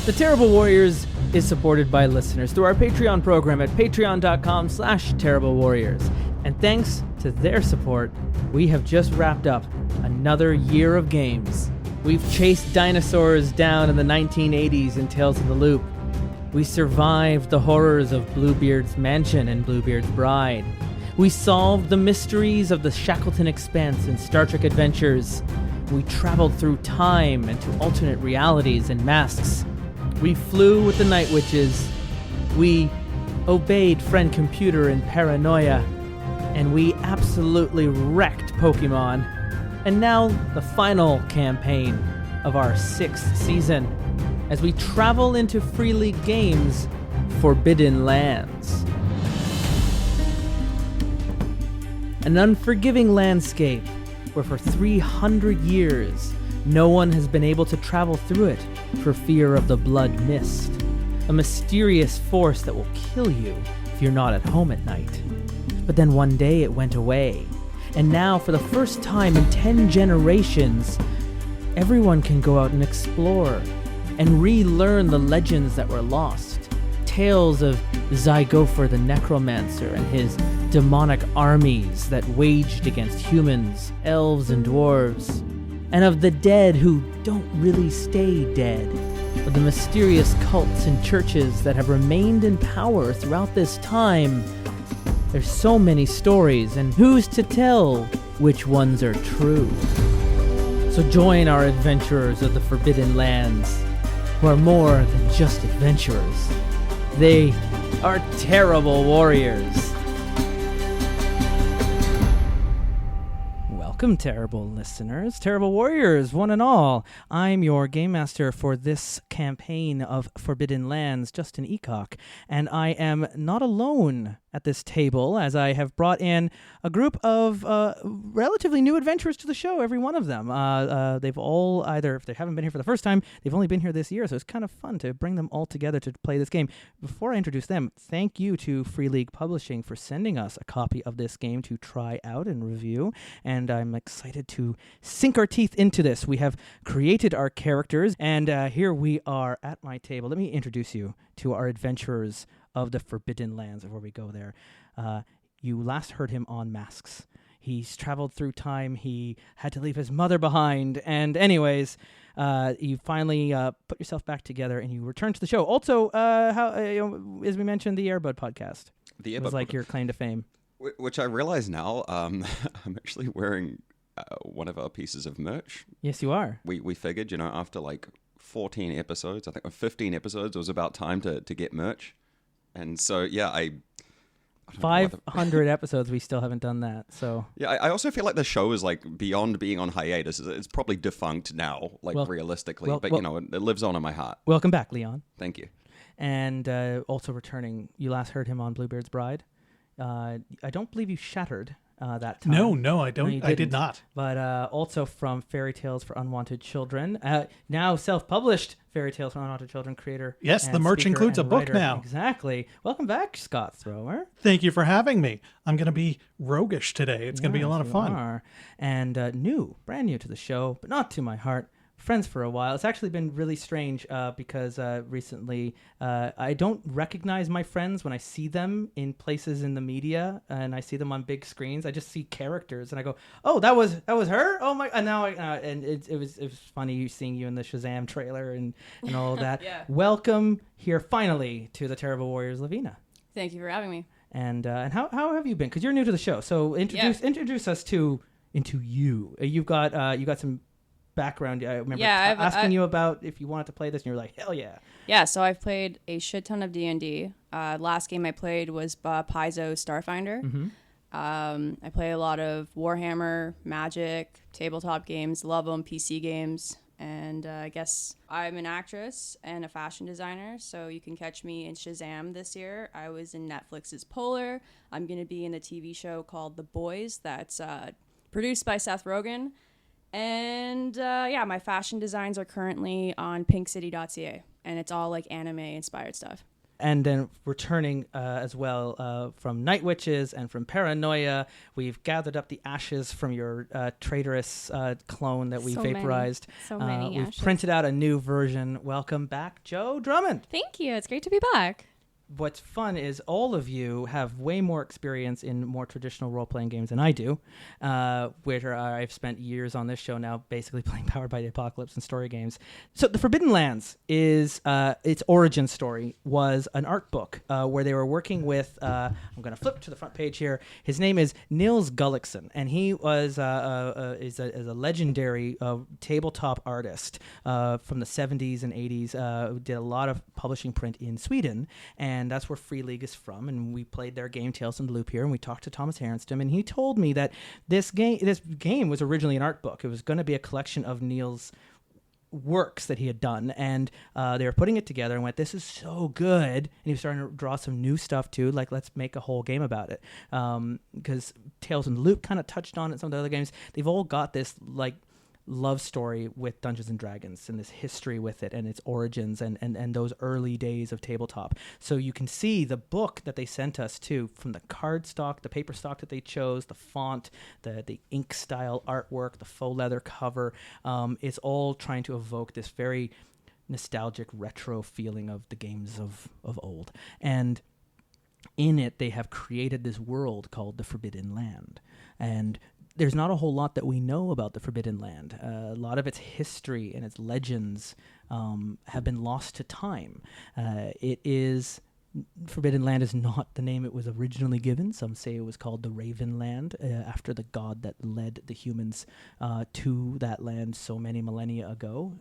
The Terrible Warriors is supported by listeners through our Patreon program at patreon.com/Terrible Warriors. And thanks to their support, we have just wrapped up another year of games. We've chased dinosaurs down in the 1980s in Tales of the Loop. We survived the horrors of Bluebeard's Mansion and Bluebeard's Bride. We solved the mysteries of the Shackleton Expanse in Star Trek Adventures. We traveled through time and to alternate realities and masks. We flew with the Night Witches. We obeyed Friend Computer in Paranoia. And we absolutely wrecked Pokemon. And now the final campaign of our 6th season as we travel into Free League Games' Forbidden Lands. An unforgiving landscape where for 300 years no one has been able to travel through it for fear of the Blood Mist, a mysterious force that will kill you if you're not at home at night. But then one day it went away, and now for the first time in 10 generations, everyone can go out and explore and relearn the legends that were lost. Tales of Zygofer the Necromancer and his demonic armies that waged against humans, elves, and dwarves, and of the dead who don't really stay dead, of the mysterious cults and churches that have remained in power throughout this time. There's so many stories, and who's to tell which ones are true? So join our adventurers of the Forbidden Lands, who are more than just adventurers. They are terrible warriors. Welcome, terrible listeners, terrible warriors, one and all. I'm your game master for this campaign of Forbidden Lands, Justin Eacock, and I am not alone at this table, as I have brought in a group of relatively new adventurers to the show, every one of them. They've all either, if they haven't been here for the first time, they've only been here this year, so it's kind of fun to bring them all together to play this game. Before I introduce them, thank you to Free League Publishing for sending us a copy of this game to try out and review, and I'm excited to sink our teeth into this. We have created our characters, and here we are at my table. Let me introduce you to our adventurers of the Forbidden Lands before we go there. You last heard him on Masks. He's traveled through time. He had to leave his mother behind. And anyways, you finally put yourself back together and you return to the show. Also, as we mentioned, the Airbud podcast. The Airbud was like your claim to fame. Which I realize now, I'm actually wearing one of our pieces of merch. Yes, you are. We figured, after like 14 episodes, I think 15 episodes, it was about time to get merch. And so, yeah, I 500 episodes, we still haven't done that. So yeah, I also feel like the show is like beyond being on hiatus. It's probably defunct now, realistically. But it lives on in my heart. Welcome back, Leon. Thank you. And also returning, you last heard him on Bluebeard's Bride. I don't believe you shattered that time. No, I don't. I did not. But also from Fairy Tales for Unwanted Children, now self-published Fairy Tales for Unwanted Children creator. Yes, the merch includes a book now. Exactly. Welcome back, Scott Thrower. Thank you for having me. I'm going to be roguish today. It's going to be a lot of fun. Are. And brand new to the show, but not to my heart. Friends for a while. It's actually been really strange because recently I don't recognize my friends when I see them in places in the media and I see them on big screens. I just see characters and I go, "Oh, that was her." Oh my! And now it was funny seeing you in the Shazam trailer and all of that. Yeah. Welcome here finally to the Terrible Warriors, Lovina. Thank you for having me. And how have you been? Because you're new to the show, so introduce us into you. You've got some background. I remember asking you about if you wanted to play this, and you were like, hell yeah. Yeah, so I've played a shit ton of D&D. Last game I played was Paizo Starfinder. Mm-hmm. I play a lot of Warhammer, Magic, tabletop games, love them, PC games. And I guess I'm an actress and a fashion designer, so you can catch me in Shazam this year. I was in Netflix's Polar. I'm going to be in a TV show called The Boys that's produced by Seth Rogen. And my fashion designs are currently on pinkcity.ca, and it's all like anime inspired stuff. And then returning as well from Night Witches and from Paranoia, we've gathered up the ashes from your traitorous clone that we So vaporized. So many We've ashes. printed out a new version. Welcome back, Joe Drummond. Thank you. It's great to be back. What's fun is all of you have way more experience in more traditional role-playing games than I do, where I've spent years on this show now basically playing Powered by the Apocalypse and story games. So The Forbidden Lands is, its origin story was an art book where they were working with, I'm going to flip to the front page here, his name is Nils Gullikson, and he was is a legendary tabletop artist from the 70s and 80s, did a lot of publishing print in Sweden, and that's where Free League is from. And we played their game Tales from the Loop here, and we talked to Thomas Harenstam, and he told me that this game was originally an art book. It was going to be a collection of Neil's works that he had done, and they were putting it together and went, this is so good, and he was starting to draw some new stuff too, like let's make a whole game about it, because Tales from the Loop kind of touched on it. Some of the other games, they've all got this like love story with Dungeons and Dragons and this history with it and its origins and those early days of tabletop. So you can see the book that they sent us too, from the card stock, the paper stock that they chose, the font, the ink style artwork, the faux leather cover. It's all trying to evoke this very nostalgic retro feeling of the games of old. And in it, they have created this world called the Forbidden Land. And there's not a whole lot that we know about the Forbidden Land. A lot of its history and its legends have been lost to time. Forbidden Land is not the name it was originally given. Some say it was called the Raven Land, after the god that led the humans to that land so many millennia ago.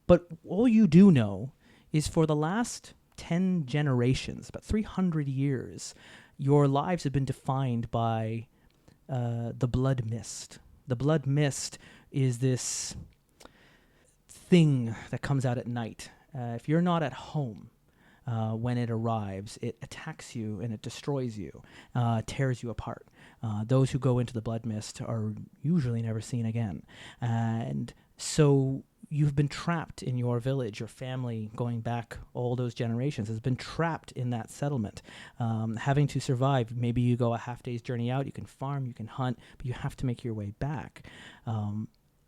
But all you do know is for the last 10 generations, about 300 years, your lives have been defined by the blood mist. The blood mist is this thing that comes out at night. If you're not at home when it arrives, it attacks you and it destroys you, tears you apart. Those who go into the blood mist are usually never seen again. And so you've been trapped in your village. Your family, going back all those generations, has been trapped in that settlement, having to survive. Maybe you go a half day's journey out, you can farm, you can hunt, but you have to make your way back.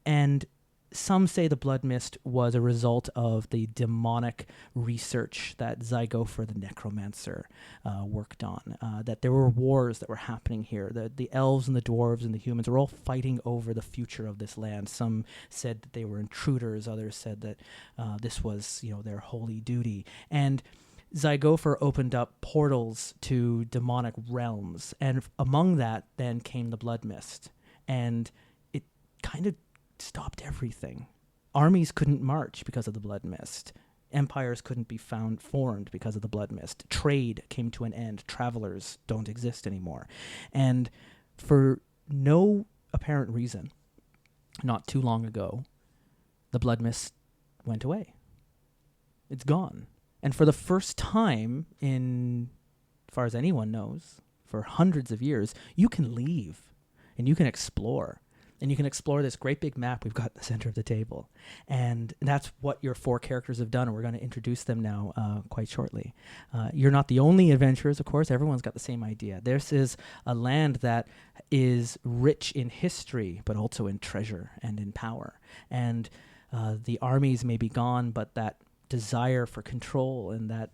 And some say the blood mist was a result of the demonic research that Zygofer the necromancer worked on, that there were wars that were happening here. The elves and the dwarves and the humans were all fighting over the future of this land. Some said that they were intruders, others said that this was, their holy duty. And Zygofer opened up portals to demonic realms, and among that then came the blood mist, and it kind of stopped everything. Armies couldn't march because of the blood mist. Empires couldn't be formed because of the blood mist. Trade came to an end. Travelers don't exist anymore. And for no apparent reason, not too long ago, the blood mist went away. It's gone. And for the first time in, as far as anyone knows, for hundreds of years, you can leave and you can explore. And you can explore this great big map we've got in the center of the table. And that's what your 4 characters have done, and we're going to introduce them now quite shortly. You're not the only adventurers, of course. Everyone's got the same idea. This is a land that is rich in history, but also in treasure and in power. And the armies may be gone, but that desire for control and that,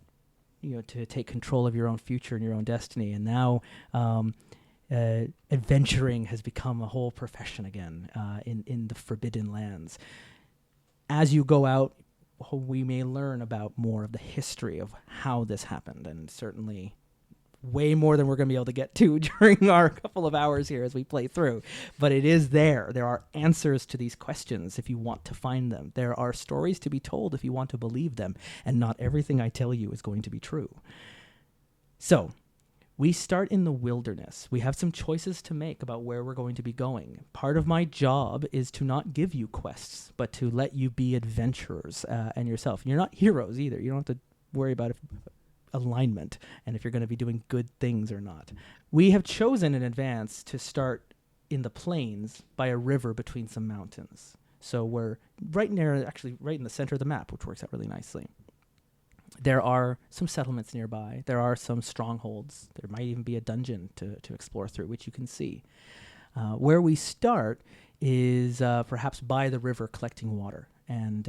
to take control of your own future and your own destiny. And now adventuring has become a whole profession again in the Forbidden Lands. As you go out, we may learn about more of the history of how this happened, and certainly way more than we're going to be able to get to during our couple of hours here as we play through. But it is there. There are answers to these questions if you want to find them. There are stories to be told if you want to believe them, and not everything I tell you is going to be true. So, we start in the wilderness. We have some choices to make about where we're going to be going. Part of my job is to not give you quests, but to let you be adventurers and yourself. You're not heroes either. You don't have to worry about alignment and if you're going to be doing good things or not. We have chosen in advance to start in the plains by a river between some mountains. So we're right in the center of the map, which works out really nicely. There are some settlements nearby. There are some strongholds. There might even be a dungeon to explore through, which you can see. Where we start is perhaps by the river collecting water and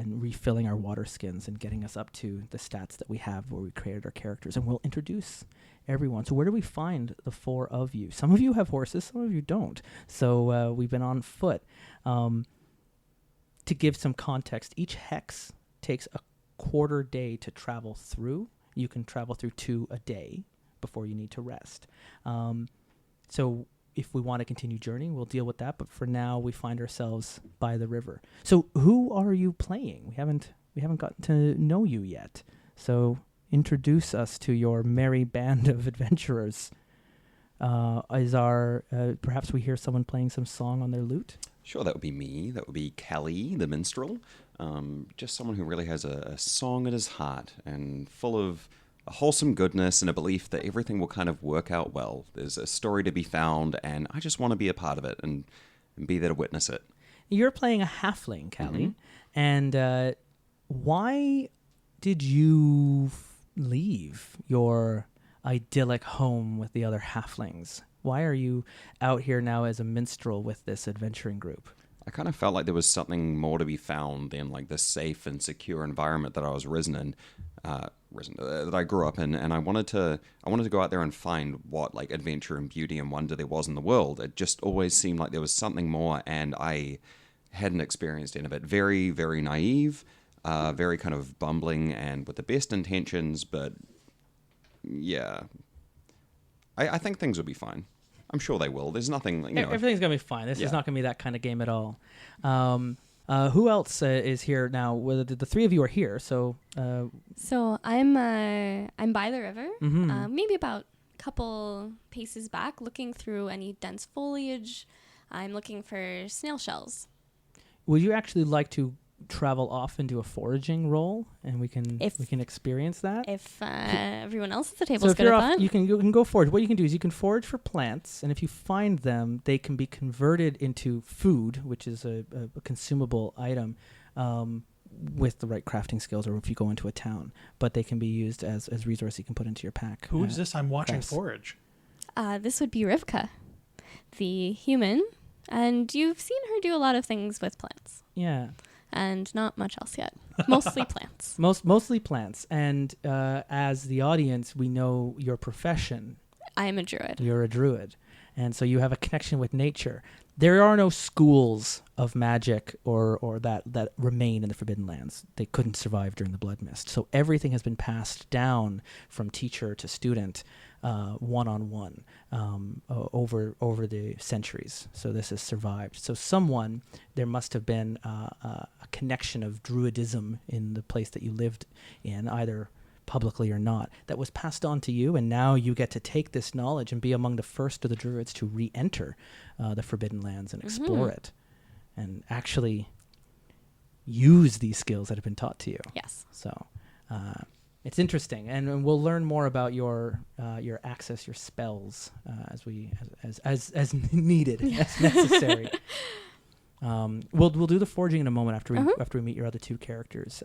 refilling our water skins and getting us up to the stats that we have where we created our characters. And we'll introduce everyone. So where do we find the four of you? Some of you have horses, some of you don't. So we've been on foot. To give some context, each hex takes a quarter day to travel through. You can travel through 2 a day before you need to rest. So if we want to continue journeying, we'll deal with that. But for now, we find ourselves by the river. So who are you playing? We haven't gotten to know you yet. So introduce us to your merry band of adventurers. Perhaps we hear someone playing some song on their lute? Sure, that would be me. That would be Kelly, the minstrel. Just someone who really has a song at his heart and full of a wholesome goodness and a belief that everything will kind of work out well. There's a story to be found, and I just want to be a part of it and be there to witness it. You're playing a halfling, Kelly. And why did you leave your idyllic home with the other halflings? Why are you out here now as a minstrel with this adventuring group? I kind of felt like there was something more to be found than like the safe and secure environment that I was that I grew up in, and I wanted to go out there and find what like adventure and beauty and wonder there was in the world. It just always seemed like there was something more, and I hadn't experienced any of it. Very, very naive, very kind of bumbling, and with the best intentions, but yeah. I think things will be fine. I'm sure they will. There's nothing... Everything's going to be fine. This is not going to be that kind of game at all. Who else is here now? Well, the three of you are here, so... So I'm by the river, Mm-hmm. maybe about a couple paces back, looking through any dense foliage. I'm looking for snail shells. Would you actually like to travel off into a foraging role, and we can experience that? If everyone else at the table So is if good you're at off, that. you can go forage. What you can do is you can forage for plants, and if you find them, they can be converted into food, which is a consumable item, with the right crafting skills, or if you go into a town. But they can be used as resource you can put into your pack. Who is this I'm watching Yes. forage? This would be Rivka, the human, and you've seen her do a lot of things with plants. Yeah. And not much else yet. Mostly plants. Mostly plants. And as the audience, we know your profession. I am a druid. You're a druid. And so you have a connection with nature. There are no schools of magic or that remain in the Forbidden Lands. They couldn't survive during the Blood Mist. So everything has been passed down from teacher to student, one-on-one, over the centuries. So this has survived. So there must have been a connection of druidism in the place that you lived in, either publicly or not, that was passed on to you, and now you get to take this knowledge and be among the first of the druids to re-enter the Forbidden Lands and explore it, and actually use these skills that have been taught to you. Yes. So it's interesting, and we'll learn more about your access, your spells as needed, as necessary. We'll do the foraging in a moment after we meet your other two characters,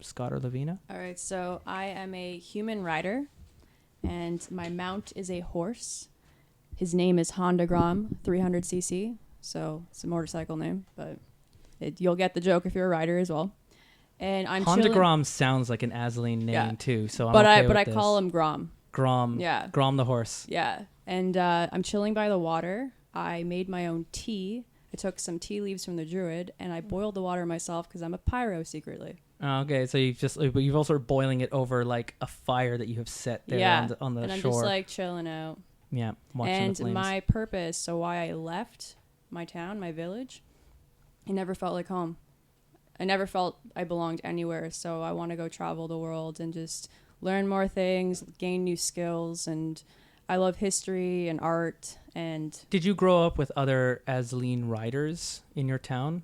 Scott or Lovina. All right, so I am a human rider, and my mount is a horse. His name is Honda Grom 300cc, so it's a motorcycle name, but you'll get the joke if you're a rider as well. And I'm Honda chilling. Grom sounds like an Azaleen name too, so I'm But okay with I this. call him Grom. Grom. Yeah. Grom the horse. Yeah, and I'm chilling by the water. I made my own tea. I took some tea leaves from the druid, and I boiled the water myself because I'm a pyro secretly. Oh, okay, so you've also boiling it over like a fire that you have set there on the and I'm shore. just like chilling out. Yeah, watching And the flames. my purpose, so why I left my town, my village, I never felt like home. I never felt I belonged anywhere, so I want to go travel the world and just learn more things, gain new skills, and I love history and art. And Did you grow up with other Azaleen riders in your town?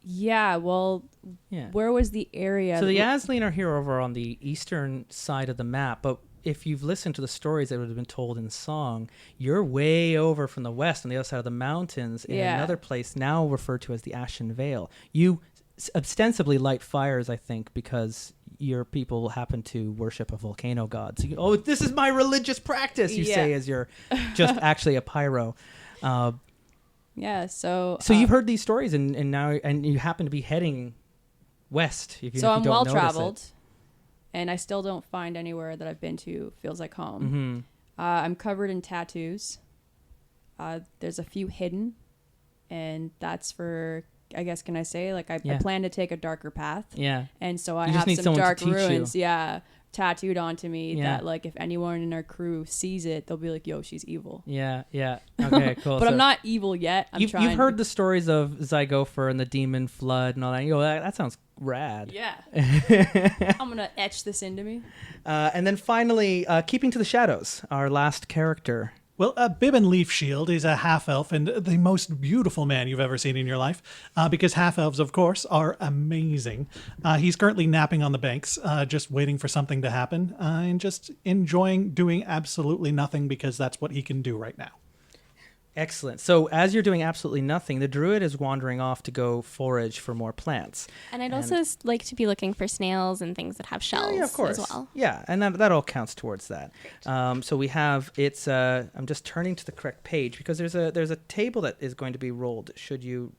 yeah, well, Yeah. where was the area? So the Azaleen are here over on the eastern side of the map, but if you've listened to the stories that would have been told in song, you're way over from the west on the other side of the mountains in another place now referred to as the Ashen Vale. You ostensibly light fires, I think, because your people happen to worship a volcano god. So oh, this is my religious practice, you say as you're just actually a pyro. Yeah, so you've heard these stories and now you happen to be heading west. So I'm well traveled, and I still don't find anywhere that I've been to feels like home. Mm-hmm. I'm covered in tattoos. There's a few hidden, and that's for, I guess, can I say, like I plan to take a darker path. Yeah. And so I have some dark ruins. Yeah. Tattooed onto me that, like, if anyone in our crew sees it, they'll be like, yo, she's evil. Yeah. Okay, cool. But I'm not evil yet. You've heard the stories of Zygopher and the demon flood and all that. You go, that sounds rad. Yeah. I'm going to etch this into me. And then finally, Keeping to the Shadows, our last character. Well, Bibbin Leafshield is a half-elf and the most beautiful man you've ever seen in your life, because half-elves, of course, are amazing. He's currently napping on the banks, just waiting for something to happen, and just enjoying doing absolutely nothing because that's what he can do right now. Excellent. So as you're doing absolutely nothing, the druid is wandering off to go forage for more plants. And I'd also like to be looking for snails and things that have shells of course. as well. Yeah, and that all counts towards that. So we have, I'm just turning to the correct page because there's a table that is going to be rolled should you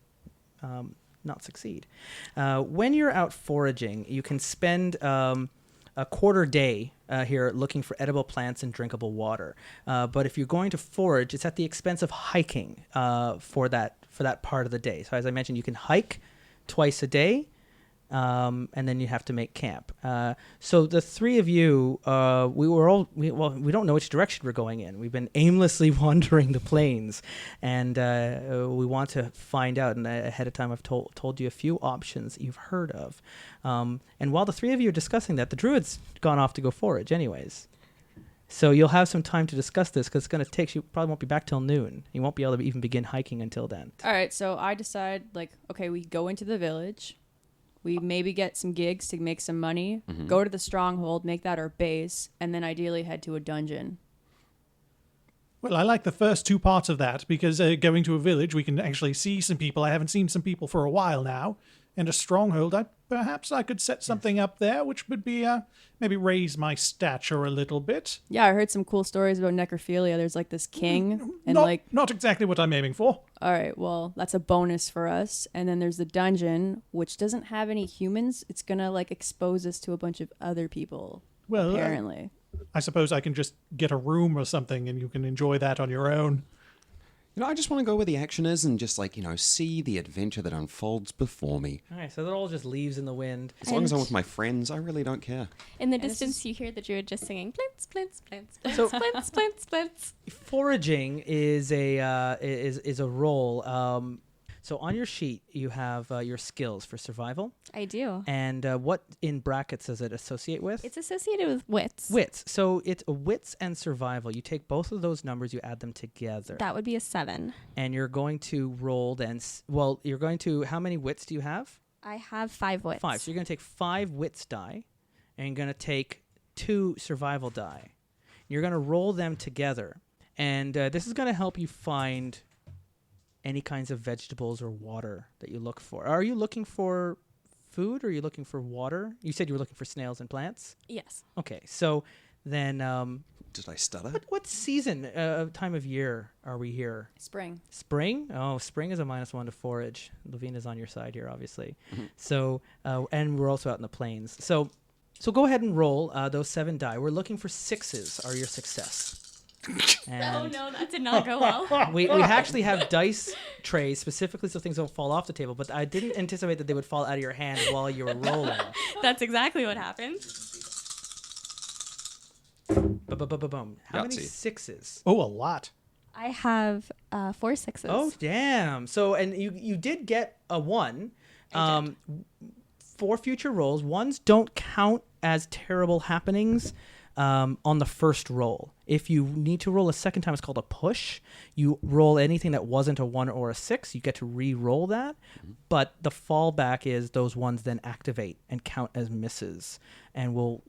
not succeed. When you're out foraging, you can spend a quarter day here looking for edible plants and drinkable water. But if you're going to forage, it's at the expense of hiking for that part of the day. So as I mentioned, you can hike twice a day, and then you have to make camp. So the three of you, we don't know which direction we're going in. We've been aimlessly wandering the plains, and we want to find out. And ahead of time, I've told you a few options that you've heard of. And while the three of you are discussing that, the druid's gone off to go forage anyways. So you'll have some time to discuss this because it's going to take you, probably won't be back till noon. You won't be able to even begin hiking until then. All right, so I decide, like, okay, we go into the village. We maybe get some gigs to make some money, go to the stronghold, make that our base, and then ideally head to a dungeon. Well, I like the first two parts of that because going to a village, we can actually see some people. I haven't seen some people for a while now. And a stronghold, perhaps I could set something up there, which would be maybe raise my stature a little bit. Yeah, I heard some cool stories about necrophilia. There's like this king, and not exactly what I'm aiming for. All right, well, that's a bonus for us. And then there's the dungeon, which doesn't have any humans. It's gonna like expose us to a bunch of other people. Well, apparently, I suppose I can just get a room or something, and you can enjoy that on your own. I just want to go where the action is and just, see the adventure that unfolds before me. All right, so that all just leaves in the wind. As long as I'm with my friends, I really don't care. In the distance, you hear the druid just singing, plints, plints, plints, plints, plints, plints, plints. Foraging is a role. So on your sheet, you have your skills for survival. I do. And what in brackets does it associate with? It's associated with wits. Wits. So it's wits and survival. You take both of those numbers, you add them together. That would be a 7. And you're going to roll then. Well, you're going to. How many wits do you have? I have 5 wits. 5. So you're going to take 5 wits die, and you're going to take 2 survival die. You're going to roll them together, and this is going to help you find any kinds of vegetables or water that you look for. Are you looking for food or are you looking for water? You said you were looking for snails and plants? Yes. Okay, so then... Did I stutter? What season, time of year are we here? Spring. Spring? Oh, spring is a -1 to forage. Lovina's on your side here, obviously. Mm-hmm. So, and we're also out in the plains. So go ahead and roll those 7 die. We're looking for 6s are your success. Oh no, that did not go well. We actually have dice trays specifically so things don't fall off the table, but I didn't anticipate that they would fall out of your hand while you were rolling. That's exactly what happened. Boom. How many 6s? Oh, a lot. I have 4 6s. Oh, damn. So, and you did get a 1. For future rolls, 1s don't count as terrible happenings on the first roll. If you need to roll a second time, it's called a push. You roll anything that wasn't a 1 or a 6. You get to re-roll that. But the fallback is those ones then activate and count as misses and will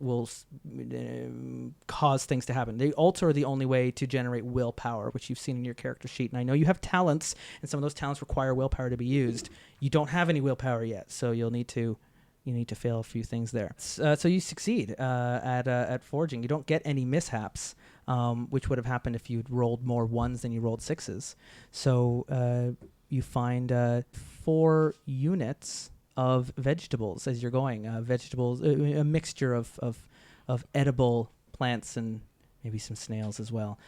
cause things to happen. They also are the only way to generate willpower, which you've seen in your character sheet. And I know you have talents, and some of those talents require willpower to be used. You don't have any willpower yet, so you'll need to You need to fail a few things there. So you succeed at foraging. You don't get any mishaps, which would have happened if you'd rolled more ones than you rolled sixes. So you find 4 units of vegetables as you're going. Vegetables, a mixture of edible plants and maybe some snails as well.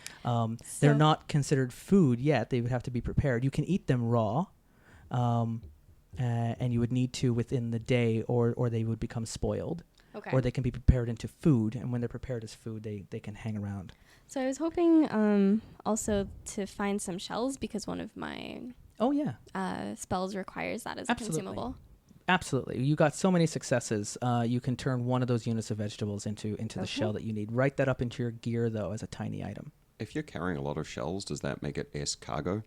They're not considered food yet. They would have to be prepared. You can eat them raw. And you would need to within the day, or they would become spoiled. Okay. Or they can be prepared into food, and when they're prepared as food, they can hang around. So I was hoping also to find some shells because one of my spells requires that as a consumable. Absolutely. You got so many successes. You can turn one of those units of vegetables into the shell that you need. Write that up into your gear, though, as a tiny item. If you're carrying a lot of shells, does that make it S cargo?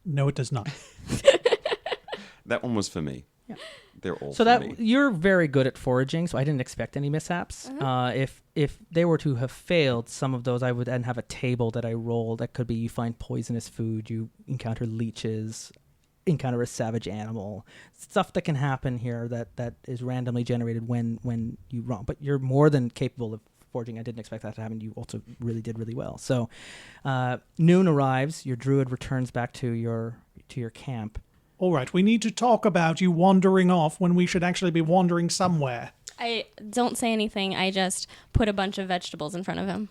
No, it does not. That one was for me. Yeah. They're all So for me. you're very good at foraging, so I didn't expect any mishaps. If they were to have failed, some of those I would then have a table that I roll. That could be you find poisonous food, you encounter leeches, encounter a savage animal, stuff that can happen here that is randomly generated when you roll. But you're more than capable of foraging. I didn't expect that to happen. You also really did really well. So noon arrives. Your druid returns back to your camp. All right, we need to talk about you wandering off when we should actually be wandering somewhere. I don't say anything. I just put a bunch of vegetables in front of him.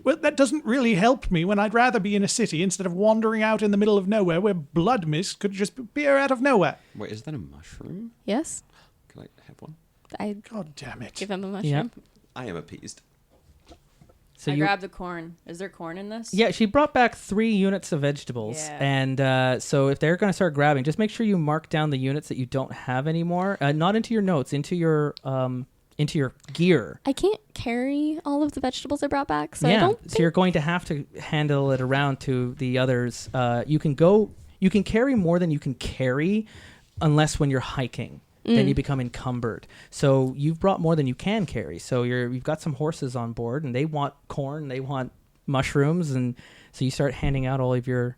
Well, that doesn't really help me when I'd rather be in a city instead of wandering out in the middle of nowhere where blood mist could just appear out of nowhere. Wait, is that a mushroom? Yes? Can I have one? I God damn it. give him a mushroom. Yep. I am appeased. So I you grabbed the corn. Is there corn in this? Yeah, she brought back 3 units of vegetables. Yeah. And so if they're going to start grabbing, just make sure you mark down the units that you don't have anymore. Not into your notes, into your gear. I can't carry all of the vegetables I brought back, so I Yeah, don't so you're going to have to handle it around to the others. You can carry more than you can carry unless when you're hiking. Then you become encumbered. So you've brought more than you can carry. So you've got some horses on board, and they want corn, they want mushrooms, and so you start handing out all of your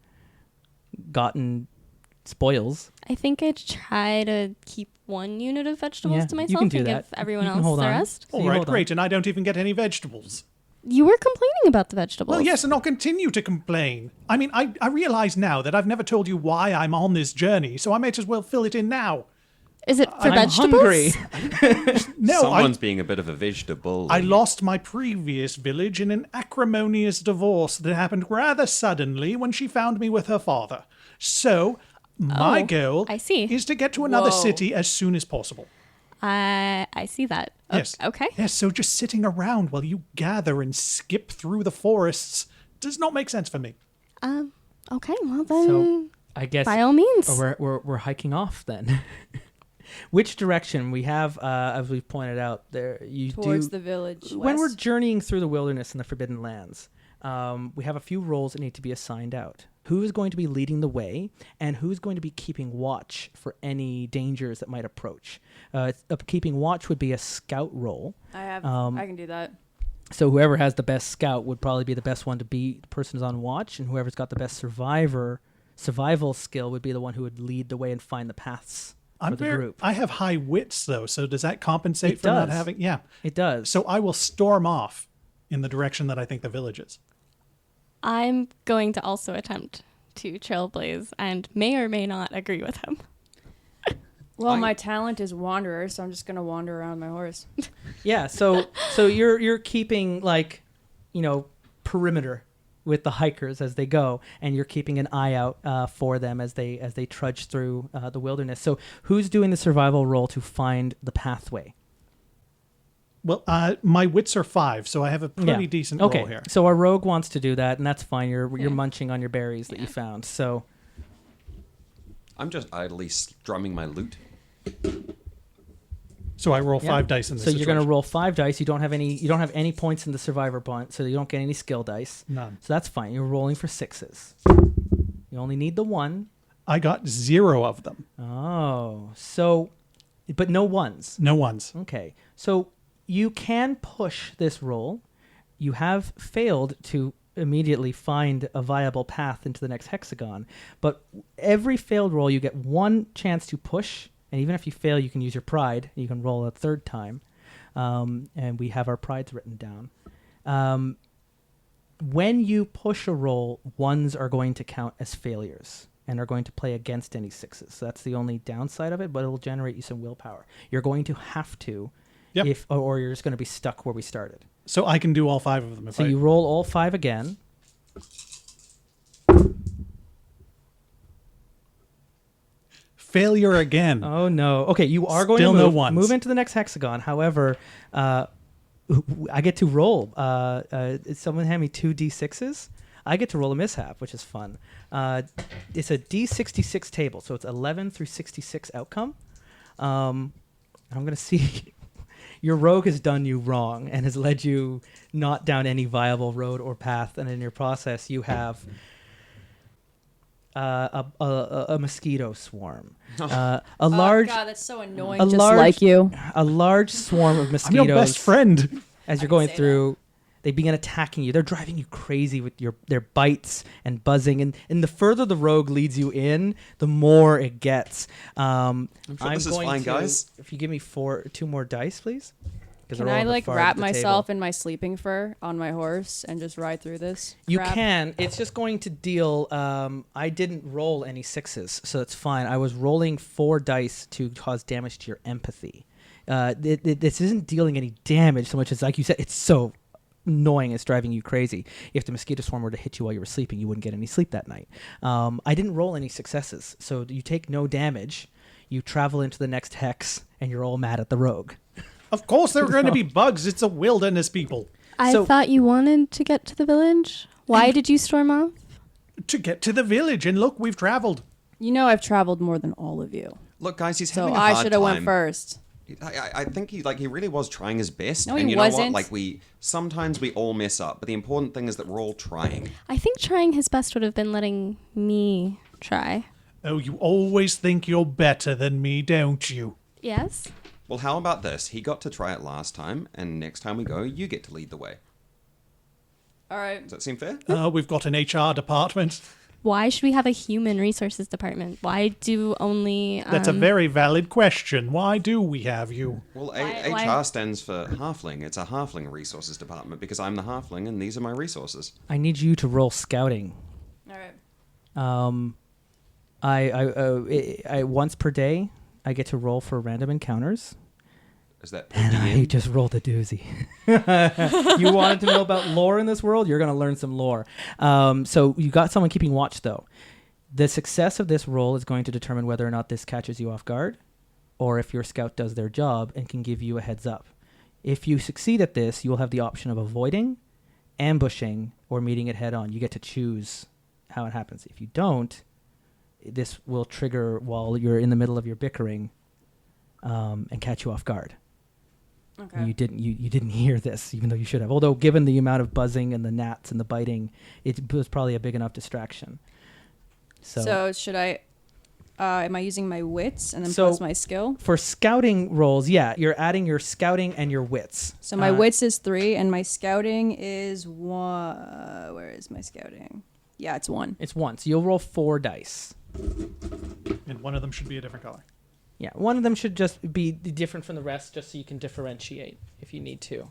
gotten spoils. I think I'd try to keep 1 unit of vegetables Yeah, to you myself can do and that. give everyone You can else hold the on. rest. So All you right, hold on. great, and I don't even get any vegetables. You were complaining about the vegetables. Well, yes, and I'll continue to complain. I mean, I realize now that I've never told you why I'm on this journey, so I might as well fill it in now. Is it for I'm vegetables? hungry. No, Someone's being a bit of a vegetable. I lost my previous village in an acrimonious divorce that happened rather suddenly when she found me with her father. So, my goal I see. is to get to another Whoa. city as soon as possible. I see that. Yes. Okay. Yes, so just sitting around while you gather and skip through the forests does not make sense for me. Okay. Well then, So I guess by all means. we're hiking off then. Which direction we have, as we've pointed out, there you Towards do the village. when we're west. journeying through the wilderness and the Forbidden Lands. We have a few roles that need to be assigned out. Who is going to be leading the way, and who's going to be keeping watch for any dangers that might approach? Keeping watch would be a scout role. I can do that. So whoever has the best scout would probably be the best one to be the person who's on watch, and whoever's got the best survival skill would be the one who would lead the way and find the paths for the group. I have high wits, though, so does that compensate It for not does. having... Yeah. It does. So I will storm off in the direction that I think the village is. I'm going to also attempt to trailblaze and may or may not agree with him. Well, my talent is wanderer, so I'm just gonna wander around my horse. Yeah, so you're keeping perimeter with the hikers as they go, and you're keeping an eye out for them as they trudge through the wilderness. So who's doing the survival role to find the pathway? Well, my wits are 5, so I have a pretty decent roll here. So our rogue wants to do that, and that's fine. You're munching on your berries that you found. So I'm just idly strumming my lute. So I roll 5 dice in this So you're going to situation. roll 5 dice. You don't have any points in the survivor point, so you don't get any skill dice. None. So that's fine. You're rolling for 6s. You only need the 1. I got 0 of them. Oh, so, but no 1s. No ones. Okay, so you can push this roll. You have failed to immediately find a viable path into the next hexagon, but every failed roll you get 1 chance to push And even if you fail, you can use your pride. You can roll a third time. And we have our prides written down. When you push a roll, 1s are going to count as failures and are going to play against any 6s. So that's the only downside of it, but it'll generate you some willpower. You're going to have to, or you're just going to be stuck where we started. So I can do all 5 of them. So you roll all 5 again. Failure again. Oh, no. Okay, you are going Still to no move, ones. move into the next hexagon. However, I get to roll. Someone hand me 2 D6s. I get to roll a mishap, which is fun. It's a D66 table, so it's 11 through 66 outcome. I'm going to see... Your rogue has done you wrong and has led you not down any viable road or path, and in your process, you have... a mosquito swarm. A large... God, that's so annoying, a just large- like you. A large swarm of I'm mosquitoes. your best friend. As you're can going say through, they begin attacking you. They're driving you crazy with their bites and buzzing. And the further the rogue leads you in, the more it gets. I'm sure this is fine, guys. If you give me 2 more dice, please. 'Cause Can they're all I on the like far wrap end of the myself table. in my sleeping fur on my horse and just ride through this? You crap? can. It's just going to deal... I didn't roll any 6s, so it's fine. I was rolling 4 dice to cause damage to your empathy. This isn't dealing any damage so much as, like you said, it's so annoying. It's driving you crazy. If the mosquito swarm were to hit you while you were sleeping, you wouldn't get any sleep that night. I didn't roll any successes, so you take no damage. You travel into the next hex, and you're all mad at the rogue. Of course there are going to be bugs. It's a wilderness, people. I thought you wanted to get to the village. Why did you storm off? To get to the village, and look, we've traveled. You know I've traveled more than all of you. Look, guys, he's So having a hard I should have went time. first. I think he really was trying his best. No, and he you know what? wasn't. Like sometimes we all mess up, but the important thing is that we're all trying. I think trying his best would have been letting me try. Oh, you always think you're better than me, don't you? Yes? Well, how about this? He got to try it last time, and next time we go, you get to lead the way. All right. Does that seem fair? We've got an HR department. Why should we have a human resources department? Why do only... That's a very valid question. Why do we have you? Well, why- HR stands for halfling. It's a halfling resources department because I'm the halfling, and these are my resources. I need you to roll scouting. All right. I once per day, I get to roll for random encounters. Is that And I DM? just rolled a doozy. You wanted to know about lore in this world? You're going to learn some lore. So you got someone keeping watch, though. The success of this roll is going to determine whether or not this catches you off guard, or if your scout does their job and can give you a heads up. If you succeed at this, you will have the option of avoiding, ambushing, or meeting it head on. You get to choose how it happens. If you don't, this will trigger while you're in the middle of your bickering and catch you off guard. Okay. You didn't hear this, even though you should have. Although, given the amount of buzzing and the gnats and the biting, it was probably a big enough distraction. So should I? Am I using my wits and then So- plus my skill? For scouting rolls, yeah, you're adding your scouting and your wits. So my wits is 3 and my scouting is 1. Where is my scouting? Yeah, it's 1. It's 1. So you'll roll 4 dice. And one of them should be a different color. Yeah, one of them should just be different from the rest, just so you can differentiate if you need to.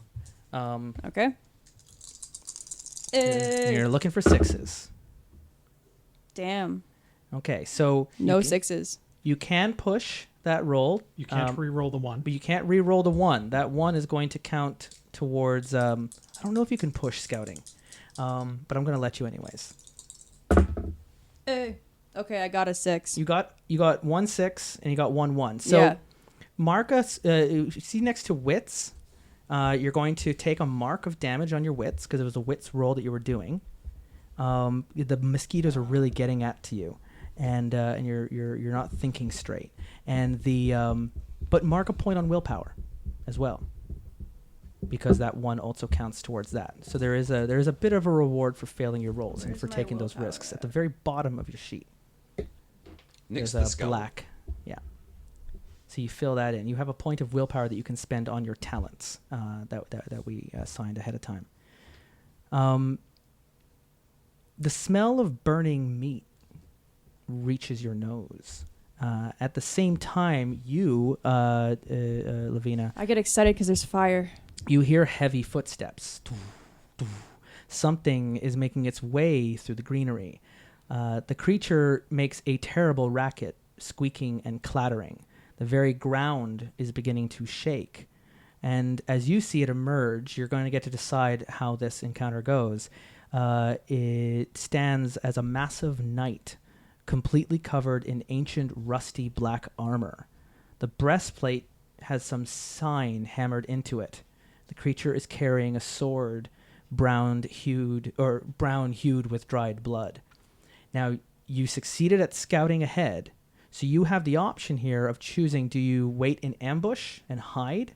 Okay. You're looking for 6s. Damn. Okay, so No you can, 6s. You can push that roll. You can't re-roll the 1. But you can't re-roll the 1. That 1 is going to count towards... I don't know if you can push scouting, but I'm going to let you anyways. Okay, I got a 6. You got 1 6 and you got 1 1. So Yeah. mark us. See next to wits. You're going to take a mark of damage on your wits because it was a wits roll that you were doing. The mosquitoes are really getting at to you, and you're not thinking straight. And but mark a point on willpower as well, because that 1 also counts towards that. So there is a bit of a reward for failing your rolls and Where's for my taking those willpower risks at? at the very bottom of your sheet. Next to There's the a skull. black, yeah. So you fill that in. You have a point of willpower that you can spend on your talents that we assigned ahead of time. The smell of burning meat reaches your nose. At the same time, you, Lovina, I get excited because there's fire. you hear heavy footsteps. Something is making its way through the greenery. The creature makes a terrible racket, squeaking and clattering. The very ground is beginning to shake. And as you see it emerge, you're going to get to decide how this encounter goes. It stands as a massive knight, completely covered in ancient rusty black armor. The breastplate has some sign hammered into it. The creature is carrying a sword brown-hued with dried blood. Now, you succeeded at scouting ahead, so you have the option here of choosing, do you wait in ambush and hide?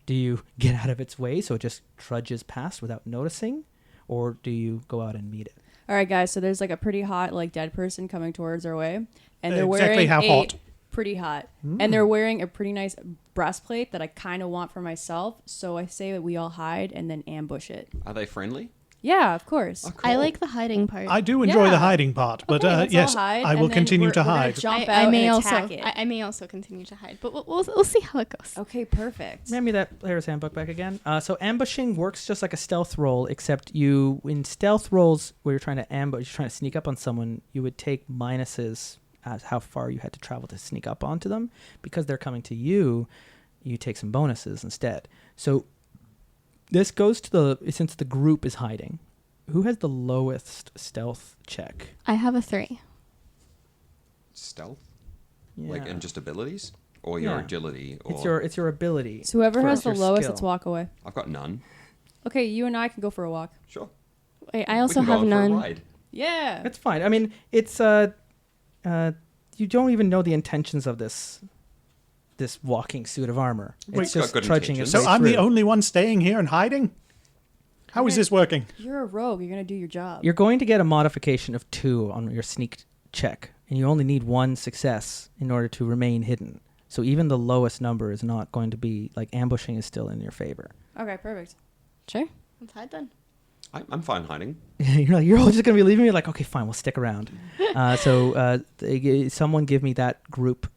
Do you get out of its way so it just trudges past without noticing? Or do you go out and meet it? All right, guys. So there's like a pretty hot, like dead person coming towards our way, and they're Exactly wearing how hot? pretty hot, and they're wearing a pretty nice breastplate that I kind of want for myself. So I say that we all hide and then ambush it. Are they friendly? Yeah, of course. Oh, cool. I like the hiding part. I do enjoy Yeah. the hiding part, but Okay, let's yes, all hide, I and will then continue to we're gonna hide. jump I out may and also attack it. I may also continue to hide, but we'll see how it goes. Okay, perfect. Hand me that player's handbook back again. So ambushing works just like a stealth roll, except you, in stealth rolls where you're trying to ambush, you're trying to sneak up on someone, you would take minuses as how far you had to travel to sneak up onto them. Because they're coming to you, you take some bonuses instead. So this goes to since the group is hiding, who has the lowest stealth check? I have a 3. Stealth? Yeah. Like in just abilities? Or your Yeah. agility? Or It's your ability. So whoever has the Your lowest, skill. let's walk away. I've got none. Okay, you and I can go for a walk. Sure. Wait, I We also can go have on for a none. ride. Yeah. It's fine. I mean, it's you don't even know the intentions of this walking suit of armor. Wait, It's It's got just good trudging its intentions. So way I'm the through. only one staying here and hiding? How is this working? You're a rogue. You're gonna do your job. You're going to get a modification of 2 on your sneak check, and you only need 1 success in order to remain hidden. So even the lowest number is not going to be, like, ambushing is still in your favor. Okay, perfect. Sure. Let's hide then. I'm fine hiding. You're all just going to be leaving me? Like, okay, fine, we'll stick around. Someone give me that group.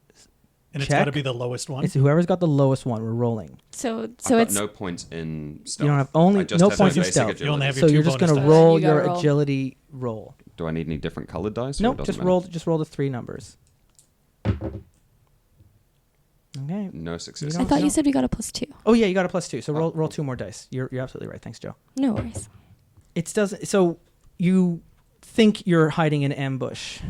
And it's Check. got to be the lowest one. It's whoever's got the lowest one, we're rolling. So I've got it's no points in stealth. You don't have only I just no have points my in basic stealth. agility. You only have So your you're 2 just going to bonus roll You gotta your roll. agility roll. Do I need any different colored dice? or it Nope, doesn't just roll the 3 numbers. Okay. No success. I thought you said we got a +2. Oh yeah, you got a +2. So roll cool. 2 more dice. You're absolutely right. Thanks, Joe. No worries. It doesn't. So you think you're hiding in ambush,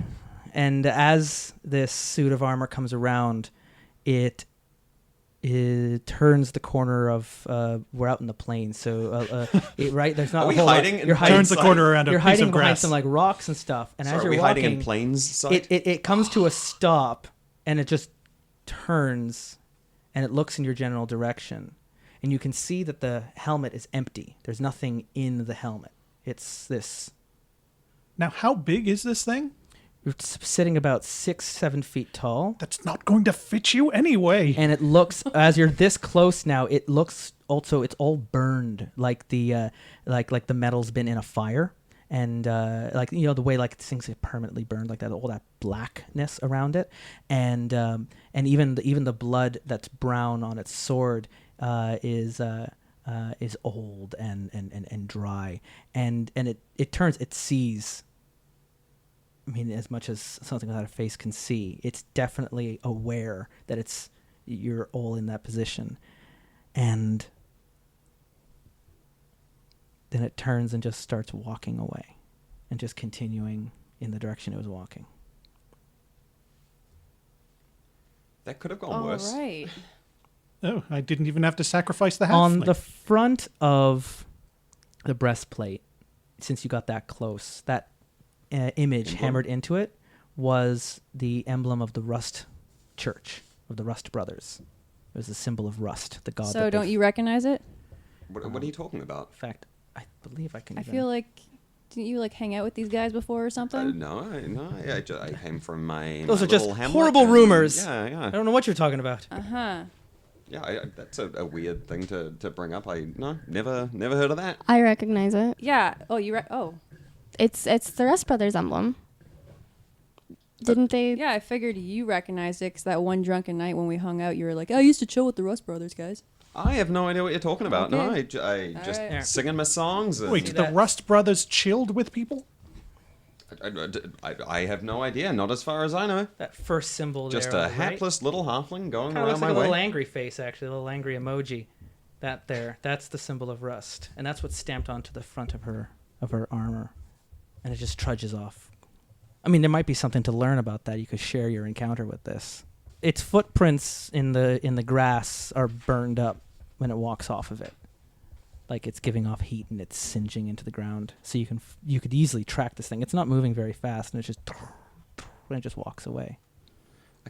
and as this suit of armor comes around, it turns the corner of we're out in the plains. So right there's not Are a we whole hiding lot. in You're plain hiding. Turns the sight? corner around a You're piece hiding of behind grass. some like rocks and stuff. And So as are you're we walking, hiding in plains sight? it comes to a stop, and it just turns, and it looks in your general direction, and you can see that the helmet is empty. There's nothing in the helmet. It's this. Now, how big is this thing? It's sitting about 6-7 feet tall, That's not going to fit you anyway. and it looks as you're this close now. It looks also it's all burned, like the like the metal's been in a fire, and like the way like things get permanently burned, like that all that blackness around it, and even the blood that's brown on its sword is old and dry, and it sees. I mean, as much as something without a face can see, it's definitely aware that you're all in that position. And then it turns and just starts walking away and just continuing in the direction it was walking. That could have gone All worse. right. Oh, I didn't even have to sacrifice the halfling. On the front of the breastplate, since you got that close, that image Emblem? hammered into it was the emblem of the Rust Church, of the Rust Brothers. It was a symbol of Rust, the god. So don't you recognize it? What are you talking about? In fact, I believe I can. I even- feel like didn't you like hang out with these guys before or something? No. I came from my. Those my are just little hamlet horrible and- rumors. Yeah, I yeah, don't know what you're talking about. Uh-huh. yeah. That's a weird thing to bring up. Never heard of that. I recognize it. Yeah. Oh, It's the Rust Brothers emblem. Didn't they? Yeah, I figured you recognized it because that one drunken night when we hung out, you were like, "I used to chill with the Rust Brothers guys." I have no idea what you're talking about. No, I just right. singing my songs. And Wait, the Rust Brothers chilled with people? I have no idea. Not as far as I know. That first symbol Just there, a hapless little halfling going Kind of around looks my like a little way. angry face, actually, a little angry emoji. That there, that's the symbol of rust, and that's what's stamped onto the front of her armor, and it just trudges off. I mean, there might be something to learn about that. You could share your encounter with this. Its footprints in the grass are burned up when it walks off of it, like it's giving off heat and it's singeing into the ground. So you could easily track this thing. It's not moving very fast, and it just walks away.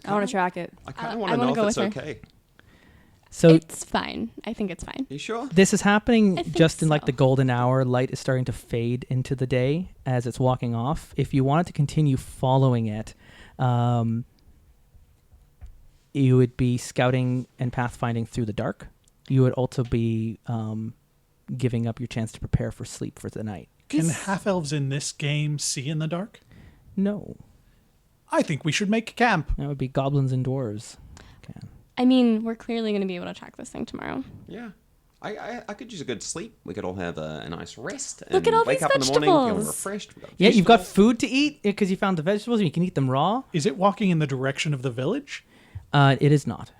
I want to track it. I kind of want to know if it's okay. So It's fine. I think it's fine. You sure? this is happening I think just in like so. the golden hour. Light is starting to fade into the day as it's walking off. If you wanted to continue following it, you would be scouting and pathfinding through the dark. You would also be giving up your chance to prepare for sleep for the night. Can half-elves in this game see in the dark? No, I think we should make camp. that would be goblins and dwarves. Okay. I mean, we're clearly going to be able to track this thing tomorrow. Yeah. I could use a good sleep. We could all have a nice rest. Look and at all wake these up in the morning feeling vegetables. refreshed. We've got Yeah, you've got vegetables. food to eat because you found the vegetables and you can eat them raw. Is it walking in the direction of the village? It is not.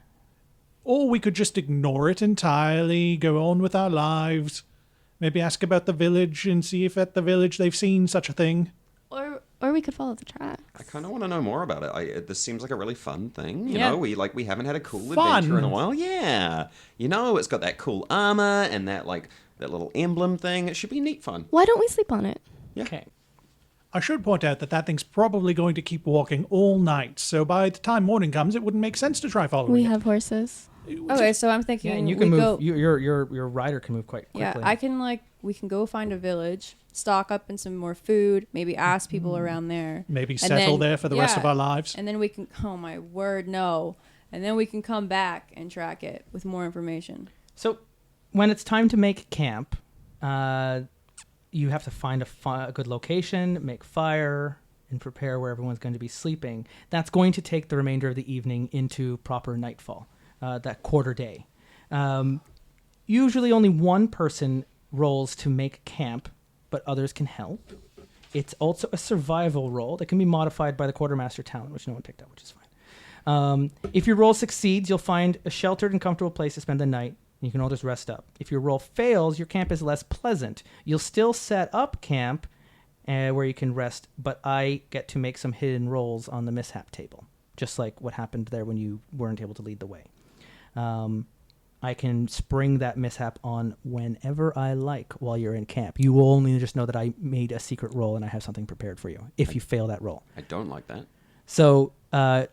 Or we could just ignore it entirely, go on with our lives. Maybe ask about the village and see if at the village they've seen such a thing. Or we could follow the tracks. I kind of want to know more about it. This seems like a really fun thing. You Yeah. know, we haven't had a cool Fun. adventure in a while. Yeah. You know, it's got that cool armor and that little emblem thing. It should be neat fun. Why don't we sleep on it? Yeah. Okay. I should point out that thing's probably going to keep walking all night, so by the time morning comes, it wouldn't make sense to try following We it. have horses. Okay, so I'm thinking Yeah, and you can we move. go. Your rider can move quite quickly. Yeah, I can we can go find a village, stock up in some more food, maybe ask people around there. Maybe And settle then- there for the rest of yeah, our lives. And then we can, oh my word, no. And then we can come back and track it with more information. So, when it's time to make camp, you have to find a good location, make fire, and prepare where everyone's going to be sleeping. That's going to take the remainder of the evening into proper nightfall, that quarter day. Usually only one person rolls to make camp, but others can help. It's also a survival roll that can be modified by the quartermaster talent, which no one picked up, which is fine. If your roll succeeds, you'll find a sheltered and comfortable place to spend the night. You can all just rest up. If your roll fails, your camp is less pleasant. You'll still set up camp where you can rest, but I get to make some hidden rolls on the mishap table, just like what happened there when you weren't able to lead the way. I can spring that mishap on whenever I like while you're in camp. You will only just know that I made a secret roll and I have something prepared for you if you fail that roll. I don't like that. So